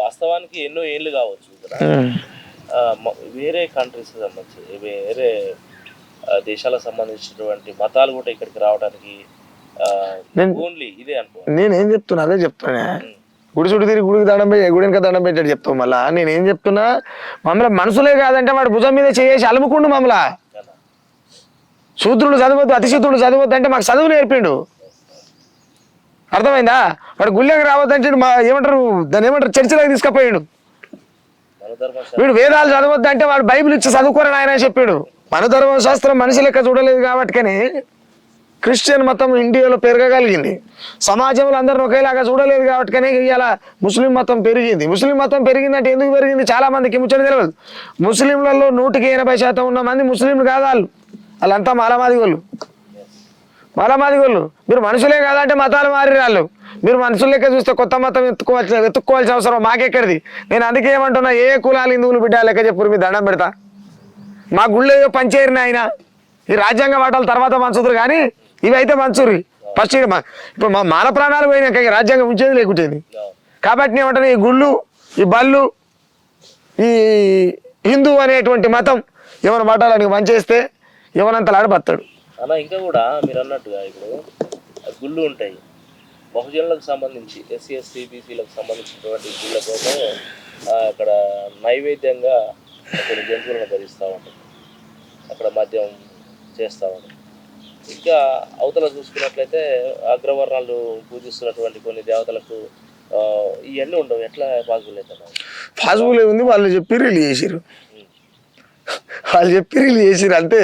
వాస్తవానికి ఎన్నో ఏళ్ళు కావచ్చు, వేరే కంట్రీస్ సంబంధించి వేరే దేశాలకు సంబంధించినటువంటి మతాలు కూడా ఇక్కడికి రావడానికి ఓన్లీ ఇదే అనుకో. నేనేం చెప్తున్నా అదే చెప్తున్నా. గుడి చుట్టూ తిరిగి గుడికి దండం పెట్టి గుడి వెనక దండం పెట్టాడు చెప్తావు. మళ్ళా నేనేం చెప్తున్నా, మమ్మల్ని మనుషులే కాదంటే వాడు భుజం మీద చేసి అలుముకుండు. మమ్మల్ని శూద్రుడు చదవద్దు, అతిశూద్రుడు చదవద్దు అంటే మాకు చదువు నేర్పిండు. అర్థమైందా? వాడు గుళ్ళకి రావద్దంటే ఏమంటారు దాన్ని, ఏమంటారు చర్చిలోకి తీసుకుపోయాడు. వీడు వేదాలు చదవద్దు అంటే వాడు బైబిల్ ఇచ్చి చదువుకోరని ఆయన చెప్పాడు. మన ధర్మశాస్త్రం మనిషి లెక్క చూడలేదు కాబట్టి క్రిస్టియన్ మతం ఇండియాలో పెరగగలిగింది. సమాజంలో అందరిని ఒకేలాగా చూడలేదు కాబట్టి ఇవాళ ముస్లిం మతం పెరిగింది. ముస్లిం మతం పెరిగిందంటే ఎందుకు పెరిగింది చాలా మందికి ముచ్చట తెలియదు. ముస్లింలలో 100% ఉన్న మంది ముస్లింలు కాదు, వాళ్ళంతా మాలమాది వాళ్ళు. మీరు మనుషులే కాదంటే మతాలు మారి వాళ్ళు. మీరు మనుషుల లెక్క చూస్తే కొత్త మతం వెతుక్కోవాల్సిన అవసరం మాకెక్కడిది? నేను అందుకే ఏమంటున్నా, ఏ కులాలు హిందువులు బిడ్డ లెక్క చెప్పుడు, మీ దండం పెడతా. మా గుళ్ళో పంచేరిన ఆయన ఈ రాజ్యాంగ వాటాల తర్వాత మంచుదురు, కానీ ఇవి అయితే మంచూరి ఫస్ట్. ఇప్పుడు మా మాన ప్రాణాలు పోయినాక రాజ్యాంగం ఉంచేది లేకుంటేది. కాబట్టి ఏమంటారు, ఈ గుళ్ళు, ఈ బళ్ళు, ఈ హిందూ అనేటువంటి మతం ఏమైనా పట్టాలని మంచేస్తే ఎవరంతలాడు బతాడు అలా. ఇంకా కూడా మీరు అన్నట్టుగా ఇప్పుడు గుళ్ళు ఉంటాయి, బహుజనులకు సంబంధించి ఎస్సీ ఎస్టీ బీసీలకు సంబంధించినటువంటి గుళ్ళ కోసం అక్కడ నైవేద్యంగా కొన్ని జంతువులను భరిస్తూ ఉంటాయి, అక్కడ మద్యం చేస్తూ ఉంటాయి. ఇంకా అవతల చూసుకున్నట్లయితే అగ్రవర్ణాలు పూజిస్తున్నటువంటి కొన్ని దేవతలకు ఇవన్నీ ఉండవు. ఎట్లా పాసిబుల్ అవుతుంది? పాసిబుల్ ఏముంది, వాళ్ళు చెప్పి రిలీజ్ చేసిరు అంతే.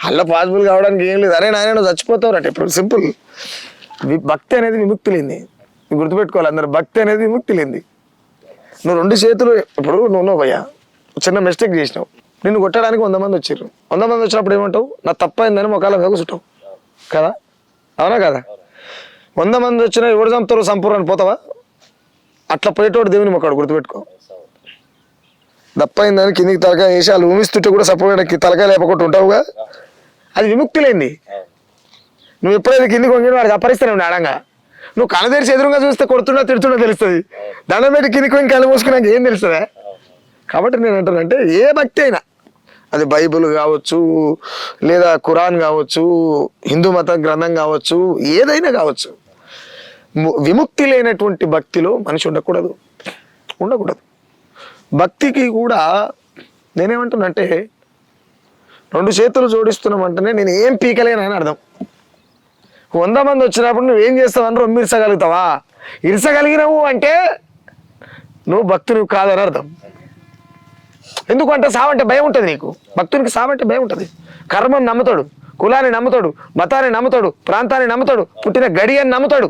అలా పాసిబుల్ కావడానికి ఏం లేదు. అరే నాయన నువ్వు చచ్చిపోతావు అంటే ఇప్పుడు సింపుల్. భక్తి అనేది విముక్తి లేని, గుర్తుపెట్టుకోవాలి అందరు, భక్తి అనేది విముక్తి లేని. నువ్వు 2 చేతులు, ఇప్పుడు నువ్వు భయ్యా చిన్న మిస్టేక్ చేసినావు, నిన్ను కొట్టడానికి 100 మంది వచ్చారు. 100 మంది వచ్చినప్పుడు ఏమంటావు? నా తప్పైందని మొక్కల మీద కూర్చుంటావు కదా, అవునా కదా? 100 మంది వచ్చినా ఎవరు చంపుతారు సంపూర్ణ పోతావా? అట్లా పోయేటోడు దేవుని మొక్కడు గుర్తుపెట్టుకో. దప్పైన దాన్ని కిందికి తలకాయ వేసి వాళ్ళు ఊమిస్తుంటే కూడా సపోర్ట్ తలకాయ లేపకుండా ఉంటావుగా, అది విముక్తి లేనిది. నువ్వు ఎప్పుడైతే కిందికి వంగి వాడు అపరిస్తానే ఉండి ఆడంగా, నువ్వు కళ్ళు తెరిచి ఎదురుగా చూస్తే కొడుతున్నా తిడుతున్నా తెలుస్తుంది. దండం పెట్టి కిందికి వంగి కళ్ళు మూసుకున్నాక ఏం తెలుస్తుందా? కాబట్టి నేను అంటానంటే ఏ భక్తి అయినా, అది బైబుల్ కావచ్చు, లేదా ఖురాన్ కావచ్చు, హిందూ మత గ్రంథం కావచ్చు, ఏదైనా కావచ్చు, విముక్తి లేనటువంటి భక్తిలో మనిషి ఉండకూడదు. భక్తికి కూడా నేనేమంటున్నానంటే 2 చేతులు జోడిస్తున్నామంటేనే నేను ఏం పీకలేనని అర్థం. 100 మంది వచ్చినప్పుడు నువ్వేం చేస్తావని రొమ్మిర్చగలుగుతావా? ఇరచగలిగినవు అంటే నువ్వు భక్తునివి కాదని అర్థం. ఎందుకంటే సావంటే భయం ఉంటుంది నీకు. భక్తునికి సావంటే భయం ఉంటుంది. కర్మం నమ్ముతాడు, కులాన్ని నమ్ముతాడు, మతాన్ని నమ్ముతాడు, ప్రాంతాన్ని నమ్ముతాడు, పుట్టిన గడియని నమ్ముతాడు,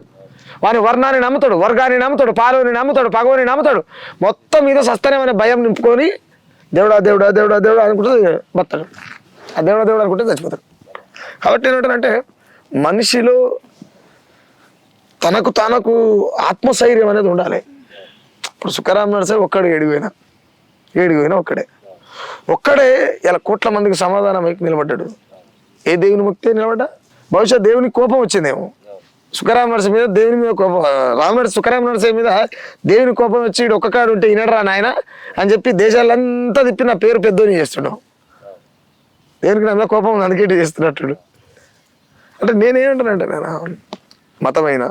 వాని వర్ణాన్ని నమ్ముతాడు, వర్గాన్ని నమ్ముతాడు, పాలోని నమ్ముతాడు, పగవని నమ్ముతాడు. మొత్తం మీద సస్తనేమనే భయం నింపుకొని దేవుడా దేవుడా దేవుడా దేవుడా అనుకుంటే బతాడు. ఆ దేవుడా దేవుడా అనుకుంటే చచ్చిపోతాడు. కాబట్టి ఏంటంటే మనిషిలో తనకు ఆత్మశైర్యం అనేది ఉండాలి. ఇప్పుడు సుఖరాం నరసే ఒక్కడు ఏడిపోయినా ఒక్కడే ఇలా కోట్ల మందికి సమాధానం నిలబడ్డాడు. ఏ దేవుని ముక్తి నిలబడ్డా? బహుశా దేవునికి కోపం వచ్చిందేమో సుఖరామ నరస మీద, దేవుని మీద కోపం, సుఖరామ నరస మీద దేవుని కోపం వచ్చి ఒక్క కాడు ఉంటే వినడరా నాయన అని చెప్పి దేశాలంతా తిప్పి నా పేరు పెద్దోని చేస్తున్నావు. దేవునికి నా మీద కోపం అందుకే చేస్తున్నట్టు. అంటే నేనేమంటానంటే నేను మతమైన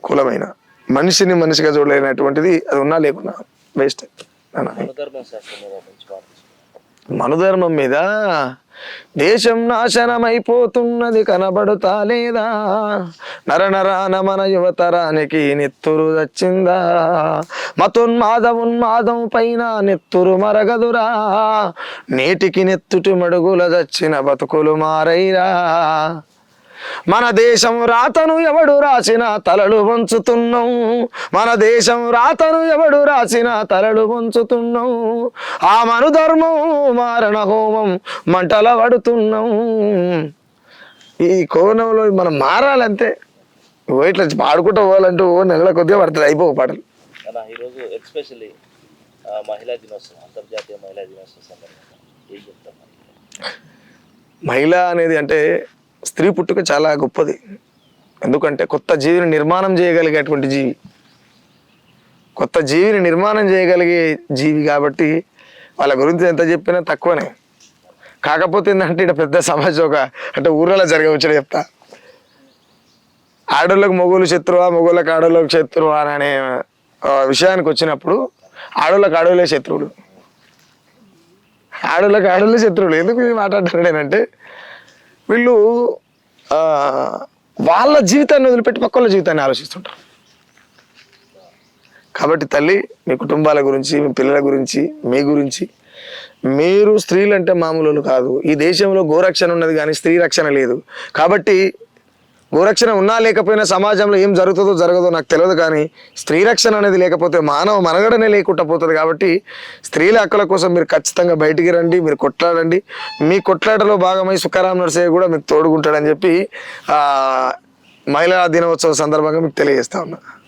కులమైన మనిషిని మనిషిగా చూడలేనటువంటిది అది ఉన్నా లేకున్నా వేస్ట్. మనుధర్మం మీద దేశం నాశనమైపోతున్నది కనబడుతా లేదా? నరనరాన మన యువతరానికి నెత్తురు వచ్చిందా? ఉన్మాదం పైన నెత్తురు మరగదురా. నేటికి నెత్తుటి మడుగుల దచ్చిన బతుకులు మారైరా. మన దేశం రాతను ఎవడు రాసిన తలలు వంచుతున్నాం. మన దేశం రాతను ఎవడు రాసిన తలలు వంచుతున్నాం. ఆ మనుధర్మం మారణ హోమం మంటల పడుతున్నాం. ఈ కోణంలో మనం మారాలంటే ఇట్లా పాడుకుంటూ పోవాలంటూ నెలల కొద్దిగా పడుతుంది, అయిపోవు పాటలు. ఈరోజు ఎస్పెషల్లీ మహిళా దినోత్సవం, అంతర్జాతీయ మహిళా దినోత్సవం సందర్భంగా ఏం చెప్తాం? మహిళ అనేది అంటే స్త్రీ పుట్టుక చాలా గొప్పది. ఎందుకంటే కొత్త జీవిని నిర్మాణం చేయగలిగేటువంటి జీవి, కొత్త జీవిని నిర్మాణం చేయగలిగే జీవి కాబట్టి వాళ్ళ గురించి ఎంత చెప్పినా తక్కువనే. కాకపోతే ఏంటంటే ఇక్కడ పెద్ద సమస్య అంటే ఊర్లలో జరగవచ్చని చెప్తా. ఆడోళ్ళకు మొగోళ్ళు శత్రువా, మొగోళ్ళకి ఆడోళ్ళకి శత్రువా అనే విషయానికి వచ్చినప్పుడు ఆడోళ్ళకి ఆడోళ్ళే శత్రువులు, ఆడోళ్ళకి ఆడోళ్ళే శత్రువులు. ఎందుకు మాట్లాడతారంటే వీళ్ళు వాళ్ళ జీవితాన్ని వదిలిపెట్టి పక్క వాళ్ళ జీవితాన్ని ఆలోచిస్తుంటారు. కాబట్టి తల్లి, మీ కుటుంబాల గురించి, మీ పిల్లల గురించి, మీ గురించి, మీరు స్త్రీలు అంటే మామూలు కాదు. ఈ దేశంలో గోరక్షణ ఉన్నది కానీ స్త్రీ రక్షణ లేదు. కాబట్టి గోరక్షణ ఉన్నా లేకపోయినా సమాజంలో ఏం జరుగుతుందో జరగదో నాకు తెలియదు, కానీ స్త్రీ రక్షణ అనేది లేకపోతే మానవ మనగడనే లేకుండా పోతుంది. కాబట్టి స్త్రీల హక్కుల కోసం మీరు ఖచ్చితంగా బయటికి రండి, మీరు కొట్లాడండి. మీ కొట్లాటలో భాగమై సుఖరాం నరసయ్య కూడా మీకు తోడుకుంటాడని చెప్పి మహిళా దినోత్సవ సందర్భంగా మీకు తెలియజేస్తా ఉన్నా.